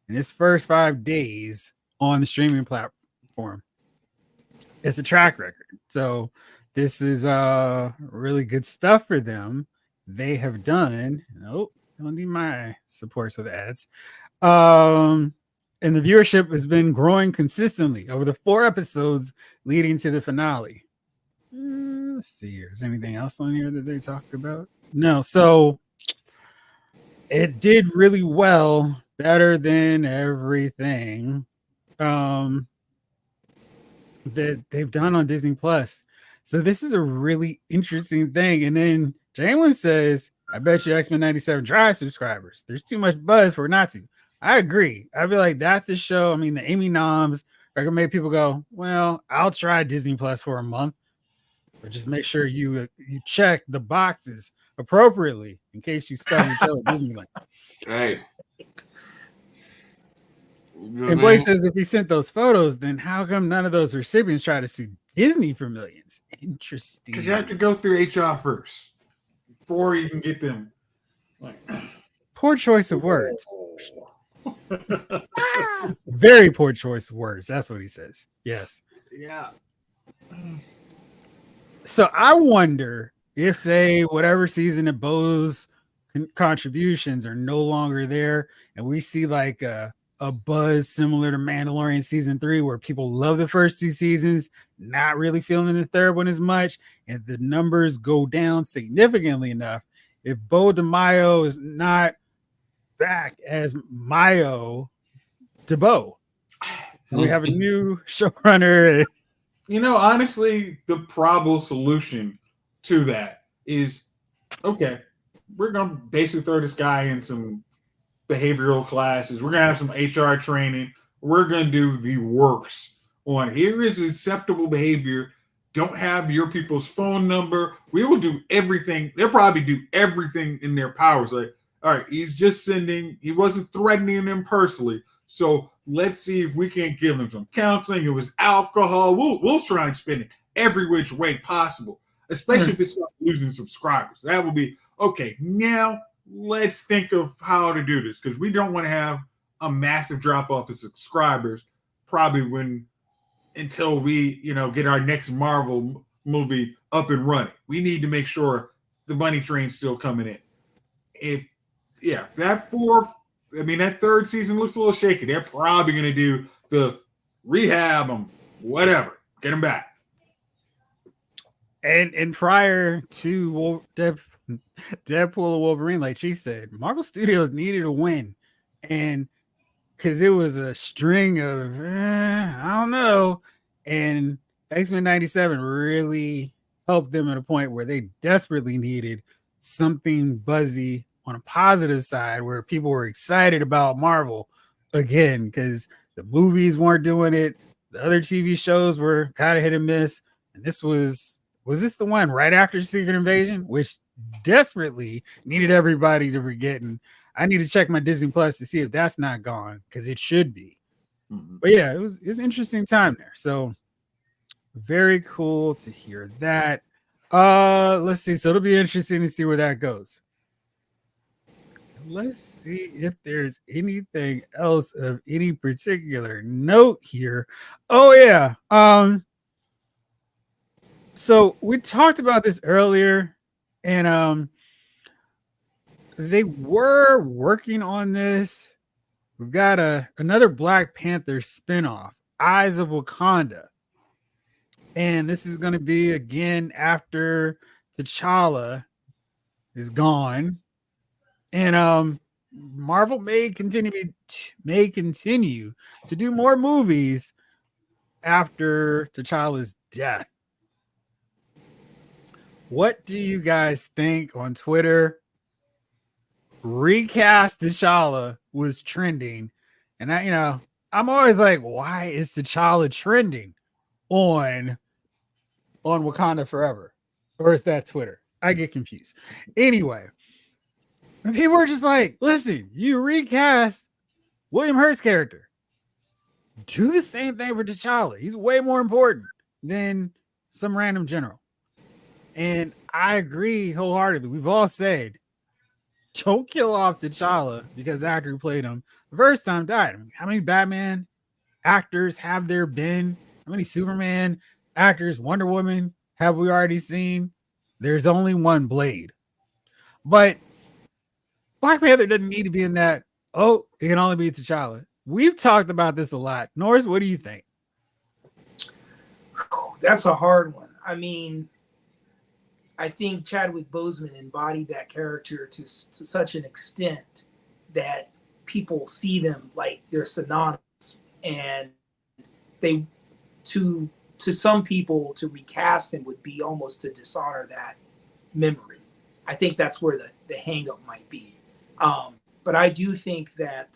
A: in its first 5 days on the streaming platform. It's a track record. So this is really good stuff for them. They have done, don't need my supports for the ads. And the viewership has been growing consistently over the 4 episodes leading to the finale. Let's see here. Is anything else on here that they talked about? No. So it did really well, better than everything that they've done on Disney Plus. So this is a really interesting thing. And then Jalen says, I bet you X-Men 97 drives subscribers. There's too much buzz for it not to. I agree. I feel like that's a show. I mean, the Amy noms are gonna make people go, well, I'll try Disney Plus for a month, but just make sure you check the boxes appropriately in case you stub your toe at Disneyland.
C: Hey, You know what
A: And
C: I
A: Blake
C: mean?
A: says if he sent those photos, then how come none of those recipients try to sue Disney for millions? Interesting.
B: Because you have to go through HR first before you can get them. Like,
A: Poor choice of words. Very poor choice of words. That's what he says. Yes.
B: yeah.
A: So I wonder if, say, whatever season of Bo's contributions are no longer there, and we see like a buzz similar to Mandalorian season 3, where people love the first 2 seasons, not really feeling the third one as much, and the numbers go down significantly enough. If Bo DeMaio is not back as Mayo to Bo, we have a new showrunner.
B: You know, honestly, the probable solution to that is okay, we're going to basically throw this guy in some behavioral classes. We're going to have some HR training. We're going to do the works on here is acceptable behavior. Don't have your people's phone number. We will do everything. They'll probably do everything in their powers. Like, all right, he's just sending, he wasn't threatening them personally. So let's see if we can give him some counseling. It was alcohol. We'll try and spend it every which way possible, especially if it's losing subscribers. That will be okay. Now let's think of how to do this, because we don't want to have a massive drop off of subscribers probably until we get our next Marvel movie up and running. We need to make sure the money train's still coming in. If that third season looks a little shaky, they're probably going to do the rehab them, whatever, get them back.
A: And prior to Deadpool and Wolverine, like she said, Marvel Studios needed a win, and because it was a string of I don't know, and X-Men 97 really helped them at a point where they desperately needed something buzzy on a positive side, where people were excited about Marvel again, because the movies weren't doing it, the other TV shows were kind of hit and miss, and this was this the one right after Secret Invasion, which desperately needed everybody to forget. And I need to check my Disney Plus to see if that's not gone, because it should be. Mm-hmm. But yeah, it was an interesting time there. So very cool to hear that. Let's see. So it'll be interesting to see where that goes. Let's see if there's anything else of any particular note here. Oh yeah. So we talked about this earlier, and they were working on this. We've got another Black Panther spinoff, Eyes of Wakanda. And this is going to be again after T'Challa is gone. And Marvel may continue to do more movies after T'Challa's death. What do you guys think on Twitter? Recast T'Challa was trending, and I'm always like, why is T'Challa trending on Wakanda Forever, or is that Twitter? I get confused. Anyway, people were just like, listen, you recast William Hurt's character, do the same thing for T'Challa. He's way more important than some random general. And I agree wholeheartedly. We've all said, don't kill off T'Challa because the actor who played him the first time died. I mean, how many Batman actors have there been? How many Superman actors, Wonder Woman have we already seen? There's only one Blade. But Black Panther doesn't need to be in that. Oh, it can only be T'Challa. We've talked about this a lot. Norris, what do you think?
D: That's a hard one. I mean, I think Chadwick Boseman embodied that character to such an extent that people see them like they're synonymous, and they to some people to recast him would be almost to dishonor that memory. I think that's where the hang up might be. But I do think that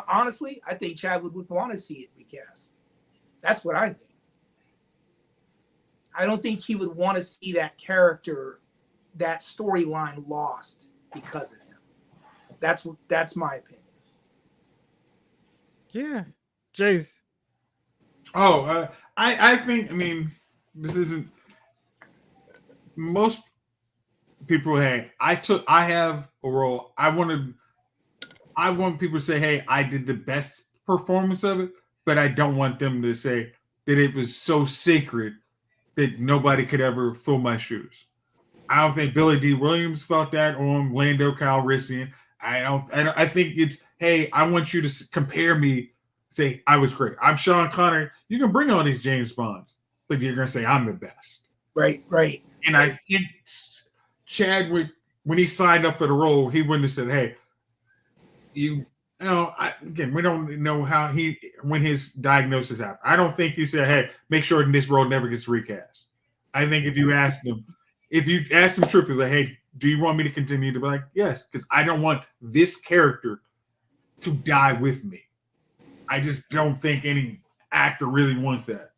D: honestly, I think Chadwick would want to see it recast. That's what I think. I don't think he would want to see that character, that storyline lost because of him. That's my opinion.
A: Yeah, Jace.
B: Oh, I think. I mean, this isn't most people. Hey, I have a role. I want people to say, hey, I did the best performance of it, but I don't want them to say that it was so sacred that nobody could ever fill my shoes. I don't think Billy D. Williams felt that on Lando Calrissian. I think it's, hey, I want you to compare me, say I was great. I'm Sean Connery. You can bring all these James Bonds, but you're gonna say I'm the best.
D: Right.
B: And I think Chadwick, when he signed up for the role, he wouldn't have said, hey, again, we don't know when his diagnosis happened. I don't think he said, hey, make sure this role never gets recast. I think if you ask him truthfully, like, hey, do you want me to continue to be like, yes, because I don't want this character to die with me. I just don't think any actor really wants that.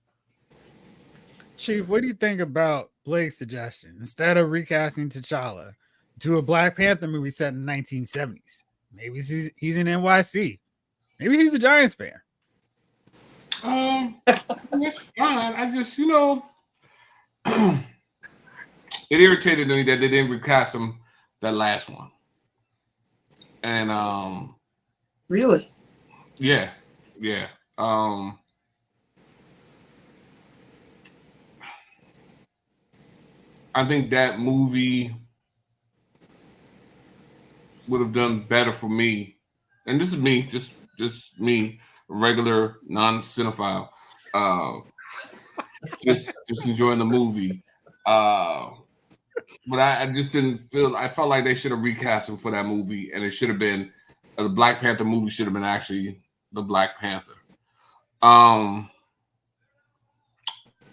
A: Chief, what do you think about Blake's suggestion? Instead of recasting T'Challa, do a Black Panther movie set in the 1970s. Maybe he's in NYC. Maybe he's a Giants fan.
C: It's fine. I just, it irritated me that they didn't recast him that last one. And
D: Really?
C: yeah. I think that movie would have done better for me. And this is me, just me, regular non-cinephile. Just enjoying the movie. But I just didn't feel. I felt like they should have recast him for that movie, and it should have been the Black Panther movie. Should have been actually the Black Panther.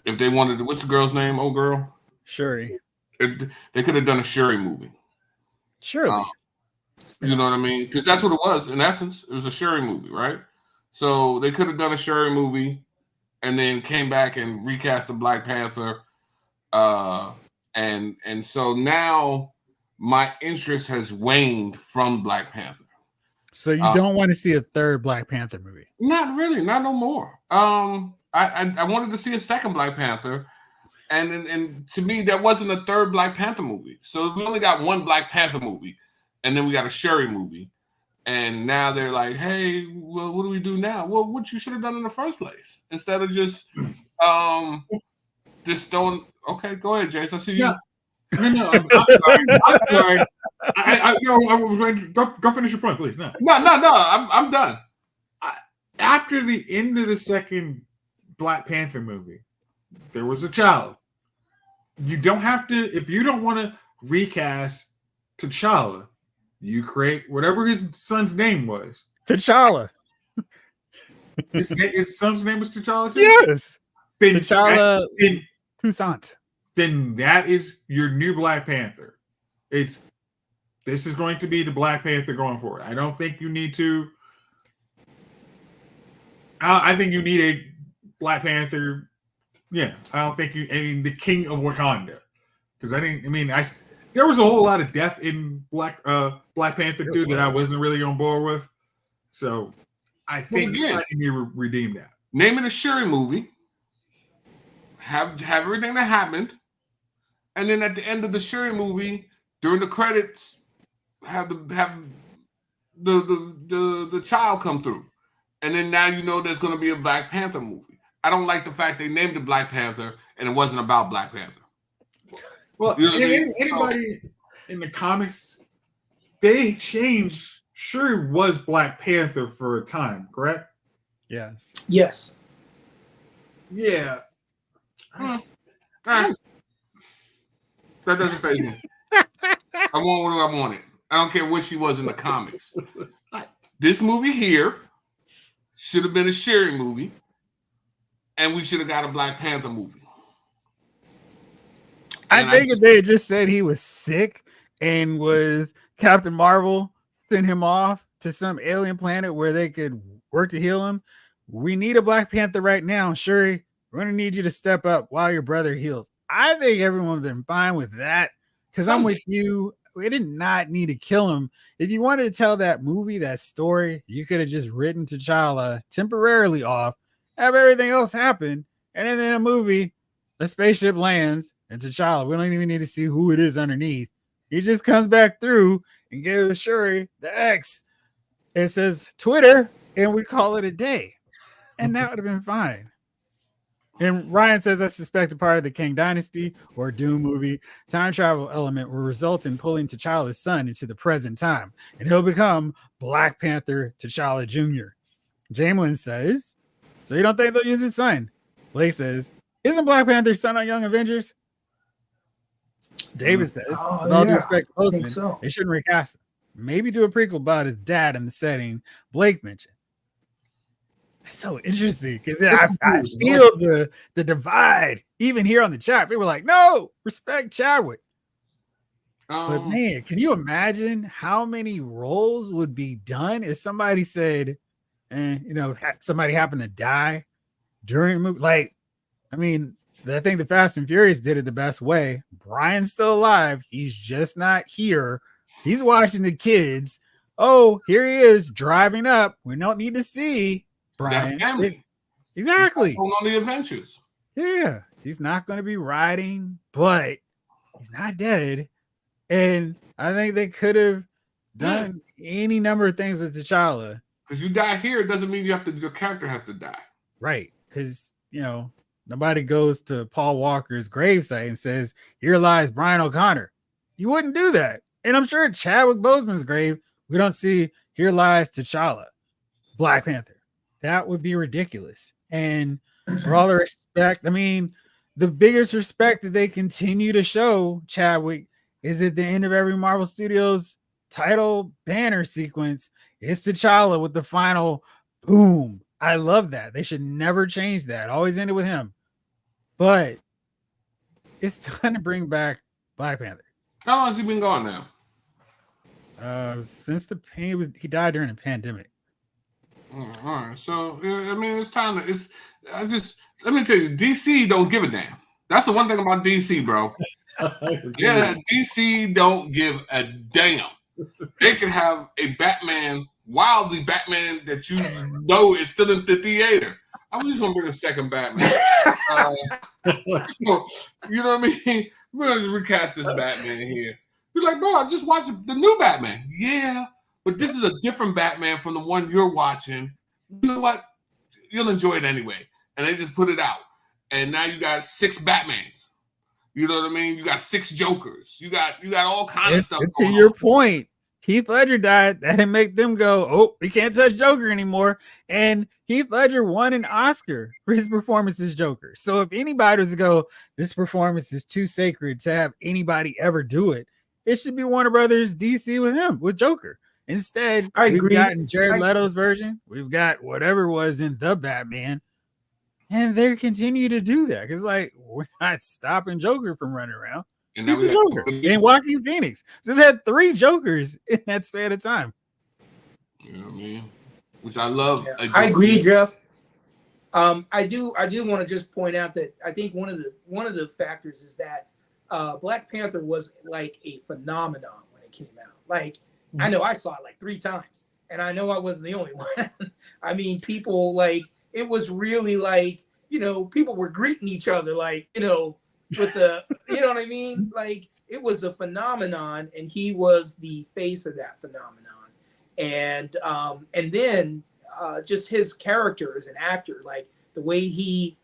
C: If they wanted to, what's the girl's name? Old girl,
A: Shuri.
C: They could have done a Shuri movie.
A: Surely.
C: You know what I mean? Because that's what it was. In essence, it was a Shuri movie, right? So they could have done a Shuri movie, and then came back and recast the Black Panther. And so now my interest has waned from Black Panther.
A: So you don't want to see a third Black Panther movie?
C: Not really, not no more. I wanted to see a second Black Panther, and to me that wasn't a third Black Panther movie. So we only got one Black Panther movie, and then we got a Shuri movie, and now they're like, hey, well, what do we do now? Well, what you should have done in the first place instead of just throwing. Okay, go ahead, Jace. I see you.
B: No, I'm sorry. I was waiting. Go finish your point, please. No.
C: I'm done.
B: After the end of the second Black Panther movie, there was a child. You don't have to, if you don't want to recast T'Challa, you create whatever his son's name was.
A: T'Challa.
B: His son's name was T'Challa too?
A: Yes.
B: Then
A: T'Challa Toussaint.
B: Then that is your new Black Panther. This is going to be the Black Panther going forward. I don't think you need to. I think you need a Black Panther. Yeah, I don't think the King of Wakanda, because there was a whole lot of death in Black Panther 2 that I wasn't really on board with. So I think I need to redeem that.
C: Name it a Shuri movie. Have everything that happened, and then at the end of the Shuri movie, during the credits, have the child come through, and then now you know there's going to be a Black Panther movie. I don't like the fact they named it Black Panther and it wasn't about Black Panther.
B: Well, anybody in the comics, they changed. Shuri was Black Panther for a time, correct?
A: Yes.
B: Yeah.
C: That doesn't faze me. I want what I wanted. I don't care what she was in the comics. This movie here should have been a Shuri movie, and we should have got a Black Panther movie.
A: I think if they had just said he was sick and was Captain Marvel, send him off to some alien planet where they could work to heal him. We need a Black Panther right now. Shuri, we're going to need you to step up while your brother heals. I think everyone would have been fine with that because I'm with you. we did not need to kill him. If you wanted to tell that movie, that story, you could have just written T'Challa temporarily off, have everything else happen, and then in a movie, the spaceship lands and T'Challa, we don't even need to see who it is underneath. He just comes back through and gives Shuri the X. It says Twitter, and we call it a day. And that would have been fine. And Ryan says, I suspect a part of the Kang Dynasty or Doom movie time travel element will result in pulling T'Challa's son into the present time, and he'll become Black Panther T'Challa Jr. Jamelin says, so you don't think they'll use his son? Blake says, isn't Black Panther's son on Young Avengers? David says, with all due respect to Postman, they shouldn't recast him. Maybe do a prequel about his dad in the setting Blake mentioned. That's so interesting because I feel the divide even here on the chat. People were like, no, respect Chadwick. But man, can you imagine how many roles would be done if somebody said, somebody happened to die during a movie? Like, I mean, I think the Fast and Furious did it the best way. Brian's still alive. He's just not here. He's watching the kids. Oh, here he is driving up. We don't need to see Brian. Exactly.
C: Going on the adventures.
A: Yeah. He's not going to be riding, but he's not dead. And I think they could have done any number of things with T'Challa.
C: Because you die here, it doesn't mean your character has to die.
A: Right. Because, nobody goes to Paul Walker's gravesite and says, here lies Brian O'Connor. You wouldn't do that. And I'm sure at Chadwick Boseman's grave, we don't see, here lies T'Challa, Black Panther. That would be ridiculous. And for all the respect, I mean, the biggest respect that they continue to show Chadwick is at the end of every Marvel Studios title banner sequence. It's T'Challa with the final boom. I love that. They should never change that. Always end it with him. But it's time to bring back Black Panther.
C: How long has he been gone now?
A: Since he died during a pandemic.
C: All right, so I mean, it's time to. Let me tell you, DC don't give a damn. That's the one thing about DC, bro. Yeah, DC don't give a damn. They could have a Batman, wildly Batman that you know is still in the theater. I'm just gonna bring a second Batman. You know what I mean? We're gonna just recast this Batman here. You're like, bro, I just watched the new Batman. Yeah, but this is a different Batman from the one you're watching. You know what? You'll enjoy it anyway. And they just put it out. And now you got 6 Batmans. You know what I mean? You got 6 Jokers. You got all kinds of stuff.
A: To your point, Heath Ledger died. That didn't make them go, oh, we can't touch Joker anymore. And Heath Ledger won an Oscar for his performance as Joker. So if anybody was to go, this performance is too sacred to have anybody ever do it, it should be Warner Brothers DC with Joker. Instead, we've gotten Jared Leto's version. We've got whatever was in the Batman. And they continue to do that. Because, like, we're not stopping Joker from running around.
C: And
A: he's the Joker. And Joaquin Phoenix. So they've had 3 Jokers in that span of time.
C: You know what I mean? Which I love.
D: Yeah. I agree, Jeff. I do want to just point out that I think one of the factors is that Black Panther was like a phenomenon when it came out. Like, I know I saw it like 3 times, and I know I wasn't the only one. I mean, people like, it was really like, people were greeting each other, like, with the, you know what I mean? Like, it was a phenomenon, and he was the face of that phenomenon. And then just his character as an actor, like the way he,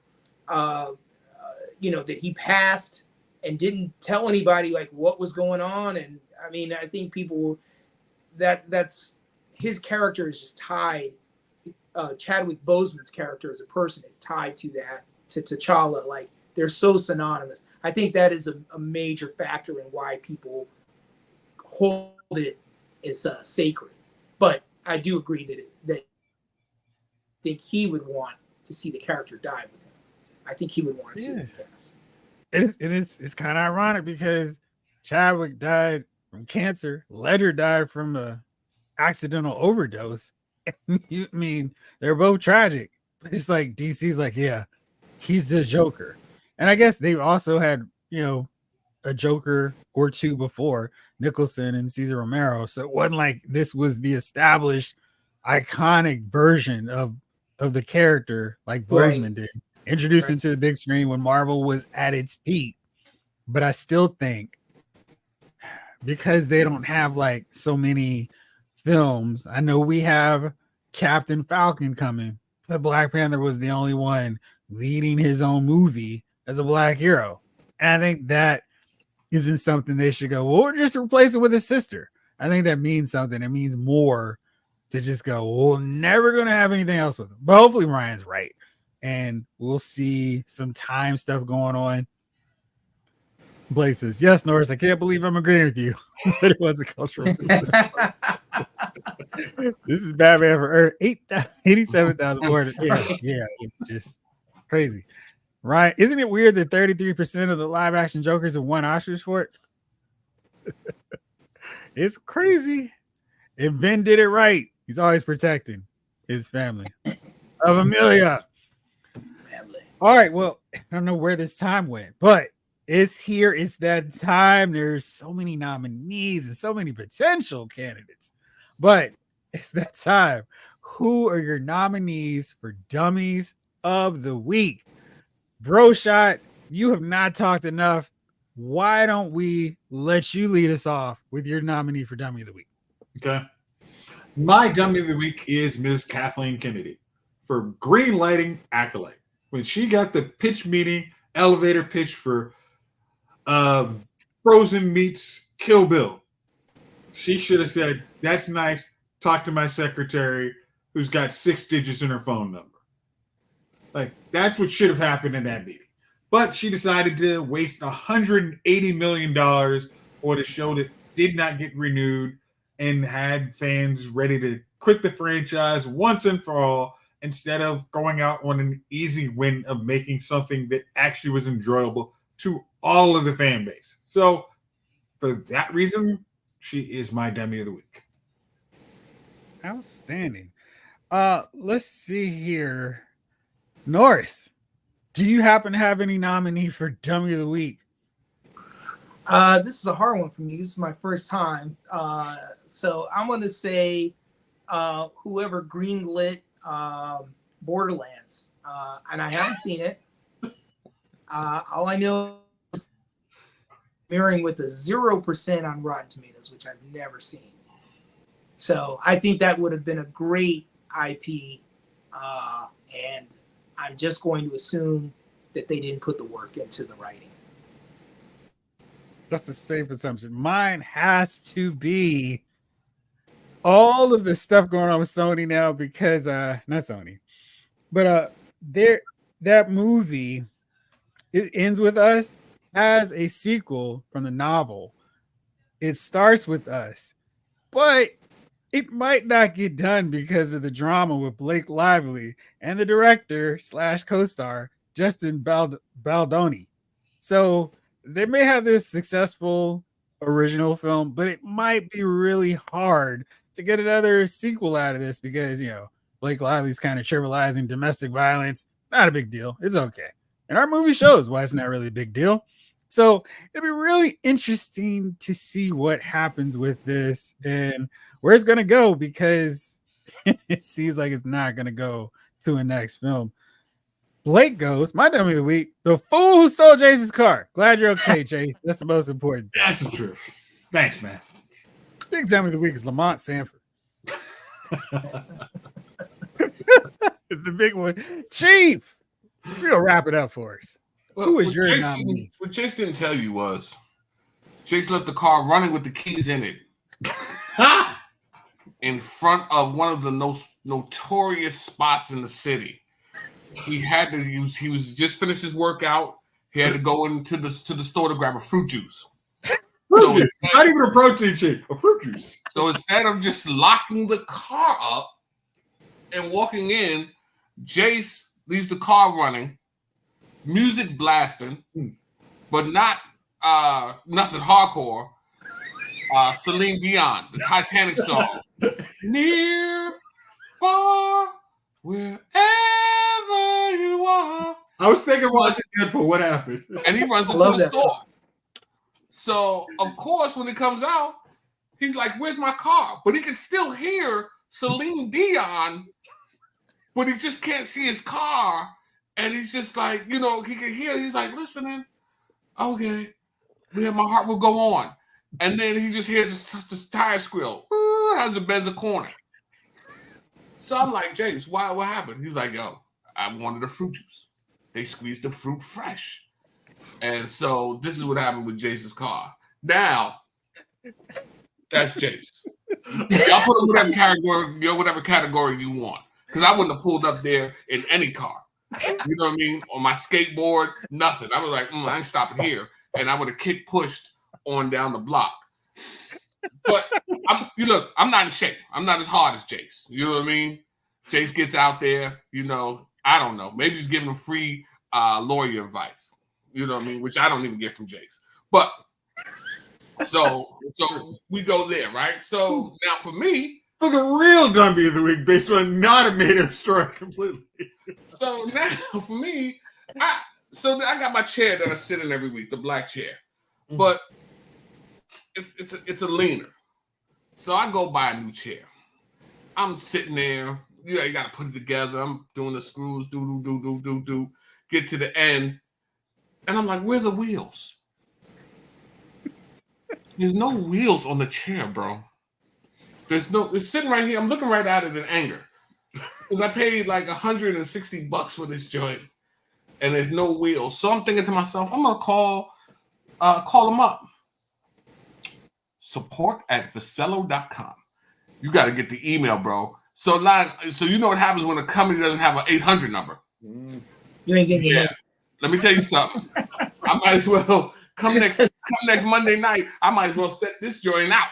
D: that he passed and didn't tell anybody like what was going on. And I mean, I think people that's his character is just tied. Chadwick Boseman's character as a person is tied to that, to T'Challa. Like, they're so synonymous. I think that is a major factor in why people hold it as sacred. But I do agree that I think he would want to see the character die with him. I think he would want to see the cast.
A: It's kind of ironic because Chadwick died from cancer. Ledger died from a accidental overdose. I mean, they're both tragic, but it's like DC's like, yeah, he's the Joker. And I guess they also had, a a Joker or two before, Nicholson and Cesar Romero. So it wasn't like this was the established, iconic version of the character like Boseman did. Introduced him to the big screen when Marvel was at its peak. But I still think because they don't have like so many films, I know we have Captain Falcon coming, but Black Panther was the only one leading his own movie as a black hero. And I think that isn't something they should go, well, we'll just replace it with his sister. I think that means something. It means more to just go, well, we're never going to have anything else with him. But hopefully Ryan's right. And we'll see some time stuff going on. Blake says, yes, Norris, I can't believe I'm agreeing with you. But it was a cultural. This is Batman for Earth. 87,000 more. Yeah, it's just crazy. Right? Isn't it weird that 33% of the live action Jokers have won Oscars for it? It's crazy. And Ben did it right. He's always protecting his family. Of Amelia.
D: Family.
A: All right. Well, I don't know where this time went, but it's here. It's that time. There's so many nominees and so many potential candidates, but it's that time. Who are your nominees for Dummies of the Week? Bro Shot, you have not talked enough. Why don't we let you lead us off with your nominee for Dummy of the Week?
B: Okay. My Dummy of the Week is Ms. Kathleen Kennedy for greenlighting Acolyte. When she got the pitch meeting, elevator pitch for Frozen meets Kill Bill, she should have said, that's nice. Talk to my secretary who's got 6 digits in her phone number. Like, that's what should have happened in that meeting. But she decided to waste $180 million on a show that did not get renewed and had fans ready to quit the franchise once and for all, instead of going out on an easy win of making something that actually was enjoyable to all of the fan base. So for that reason, she is my Dummy of the Week.
A: Outstanding. Let's see here. Norris, do you happen to have any nominee for Dummy of the Week?
D: This is a hard one for me. This is my first time. So I'm going to say whoever greenlit Borderlands. And I haven't seen it. All I know is mirroring with a 0% on Rotten Tomatoes, which I've never seen. So I think that would have been a great IP. And I'm just going to assume that they didn't put the work into the writing.
A: That's a safe assumption. Mine has to be all of the stuff going on with Sony now because not Sony, but that movie, It Ends With Us, has a sequel from the novel. It starts with us, but it might not get done because of the drama with Blake Lively and the director / co-star Justin Baldoni. So they may have this successful original film, but it might be really hard to get another sequel out of this because, Blake Lively's kind of trivializing domestic violence. Not a big deal. It's okay. And our movie shows why it's not really a big deal. So it'll be really interesting to see what happens with this and where it's going to go, because it seems like it's not going to go to a next film. Blake goes, my Dummy of the Week, the fool who stole Chase's car. Glad you're okay, Chase. That's the most important thing.
B: That's the truth. Thanks, man.
A: Big Dummy of the Week is Lamont Sanford. It's the big one. Chief, you're going to wrap it up for us.
C: Well,
A: who is your nominee?
C: What Chase didn't tell you was Chase left the car running with the keys in it in front of one of the most notorious spots in the city. He was just finished his workout. He had to go into the store to grab a fruit juice.
B: Fruit juice. Not even a protein shake, a fruit juice.
C: So instead of just locking the car up and walking in, Jace leaves the car running, music blasting, but not nothing hardcore. Celine Dion, the Titanic song. Near, far, wherever you are.
B: I was thinking watching Deadpool. What happened?
C: And he runs into
D: Love
C: the
D: that
C: store.
D: song.
C: So of course, when it comes out, he's like, "Where's my car?" But he can still hear Celine Dion, but he just can't see his car. And he's just like, he can hear. He's like listening. Okay, yeah, my heart will go on. And then he just hears this tire squeal as it bends a corner. So I'm like, Jace, what happened? He's like, yo, I wanted the fruit juice. They squeezed the fruit fresh. And so this is what happened with Jace's car. Now, that's Jace. Y'all put him whatever category you want. Because I wouldn't have pulled up there in any car. You know what I mean? On my skateboard, nothing. I was like, I ain't stopping here. And I would have kick pushed on down the block. But I'm not in shape. I'm not as hard as Jace. You know what I mean? Jace gets out there, I don't know. Maybe he's giving him free lawyer advice. You know what I mean? Which I don't even get from Jace. But so we go there, right? So now for me,
B: for the real Gumby of the Week, based on not a made-up story completely.
C: So now for me, I got my chair that I sit in every week, the black chair, but it's a leaner. So I go buy a new chair. I'm sitting there, you got to put it together. I'm doing the screws, do. Get to the end, and I'm like, where are the wheels? There's no wheels on the chair, bro. It's sitting right here. I'm looking right at it in anger. Because I paid like $160 for this joint. And there's no wheels. So I'm thinking to myself, I'm gonna call them up. support@vasello.com. You gotta get the email, bro. So you know what happens when a company doesn't have an 800 number.
D: You ain't getting your money.
C: Let me tell you something. I might as well come next Monday night. I might as well set this joint out.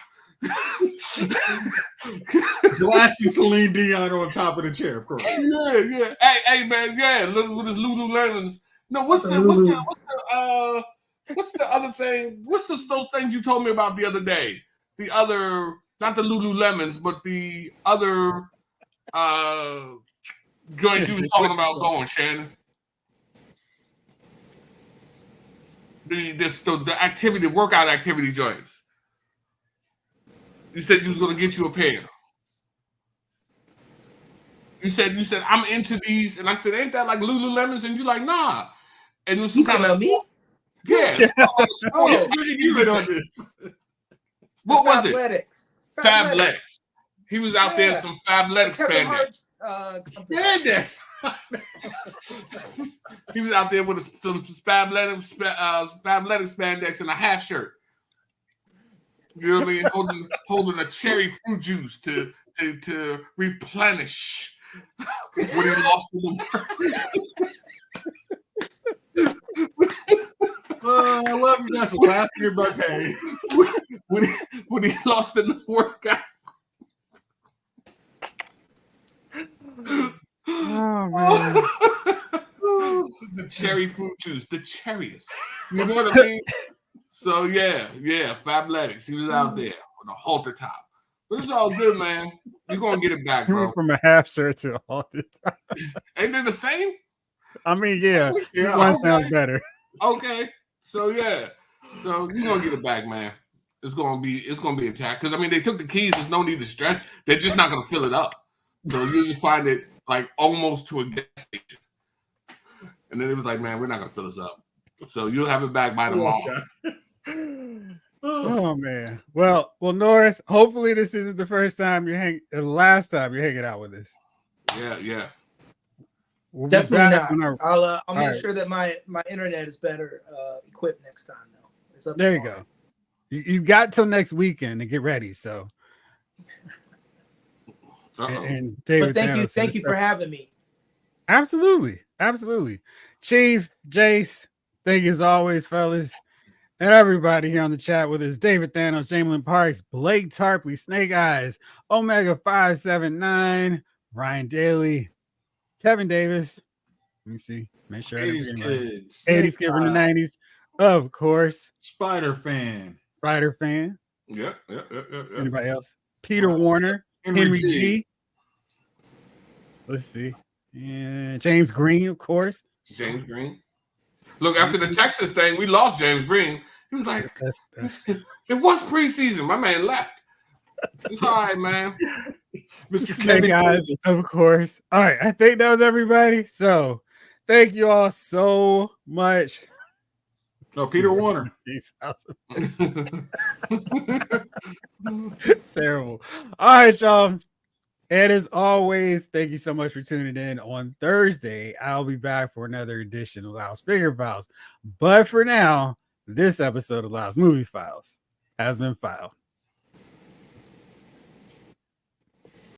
B: Blasting Celine Dion on top of the chair, of course.
C: Yeah. Hey, man, yeah. Look with his Lululemons. No, what's the other thing? What's those things you told me about the other day? The other, not the Lululemons, but the other joints you was talking about going, Shannon. The activity, workout activity joints. You said you was gonna get you a pair. You said I'm into these, and I said, ain't that like Lululemons? And you like, nah. And it was
D: You talking about me?
C: Yeah.
B: You been on this.
C: What was it?
D: Fabletics.
C: He was out there in some Fabletics spandex.
B: Spandex.
C: He was out there with some Fabletics spandex and a half shirt. You know what I mean? Holding a cherry fruit juice to replenish what he lost in the
B: I love you guys laughing at my pain.
C: when he lost in the workout.
A: Oh man.
C: The cherry fruit juice, the cherriest. You know what I mean? So yeah, Fabletics. He was out there with a halter top. But it's all good, man. You're gonna get it back,
A: You
C: bro.
A: went from a half shirt to a halter top.
C: Ain't they the same?
A: I mean, yeah. One
C: okay.
A: sounds better.
C: Okay. So yeah. So you're gonna get it back, man. It's gonna be intact. Because I mean they took the keys, there's no need to stretch. They're just not gonna fill it up. So you just find it like almost to a gas station. And then it was like, man, we're not gonna fill this up. So you'll have it back by tomorrow.
A: Oh man. Well, Norris, hopefully this isn't the last time you're hanging out with us.
C: Yeah.
A: We'll
D: Definitely not. I'll make sure that my internet is better equipped next time though. It's up
A: there you go. You got till next weekend to get ready. So and David,
D: but thank you for having me.
A: Absolutely. Chief, Jace, thank you as always, fellas. And everybody here on the chat with us, David Thanos, Jamelin Parks, Blake Tarpley, Snake Eyes, Omega 579, Ryan Daly, Kevin Davis. Let me see. Make sure
B: 80s kids.
A: 80s kid from the 90s. Of course.
B: Spider fan.
C: Yeah.
A: Anybody else? Peter Warner, Henry G. Let's see. And James Green, of course.
C: James Green. Look, after the Texas thing, we lost James Green. He was like,
A: That's
C: it was preseason. My man left. It's all right, man.
B: Mr.
A: Snake
B: Kevin
A: Eyes,
B: Crazy.
A: of course. All right, I think that was everybody. So thank you all so much.
B: No, Peter Warner.
A: Peace out. Terrible. All right, y'all. And as always, thank you so much for tuning in. On Thursday, I'll be back for another edition of Loud's Figure Files. But for now, this episode of Loud's Movie Files has been filed.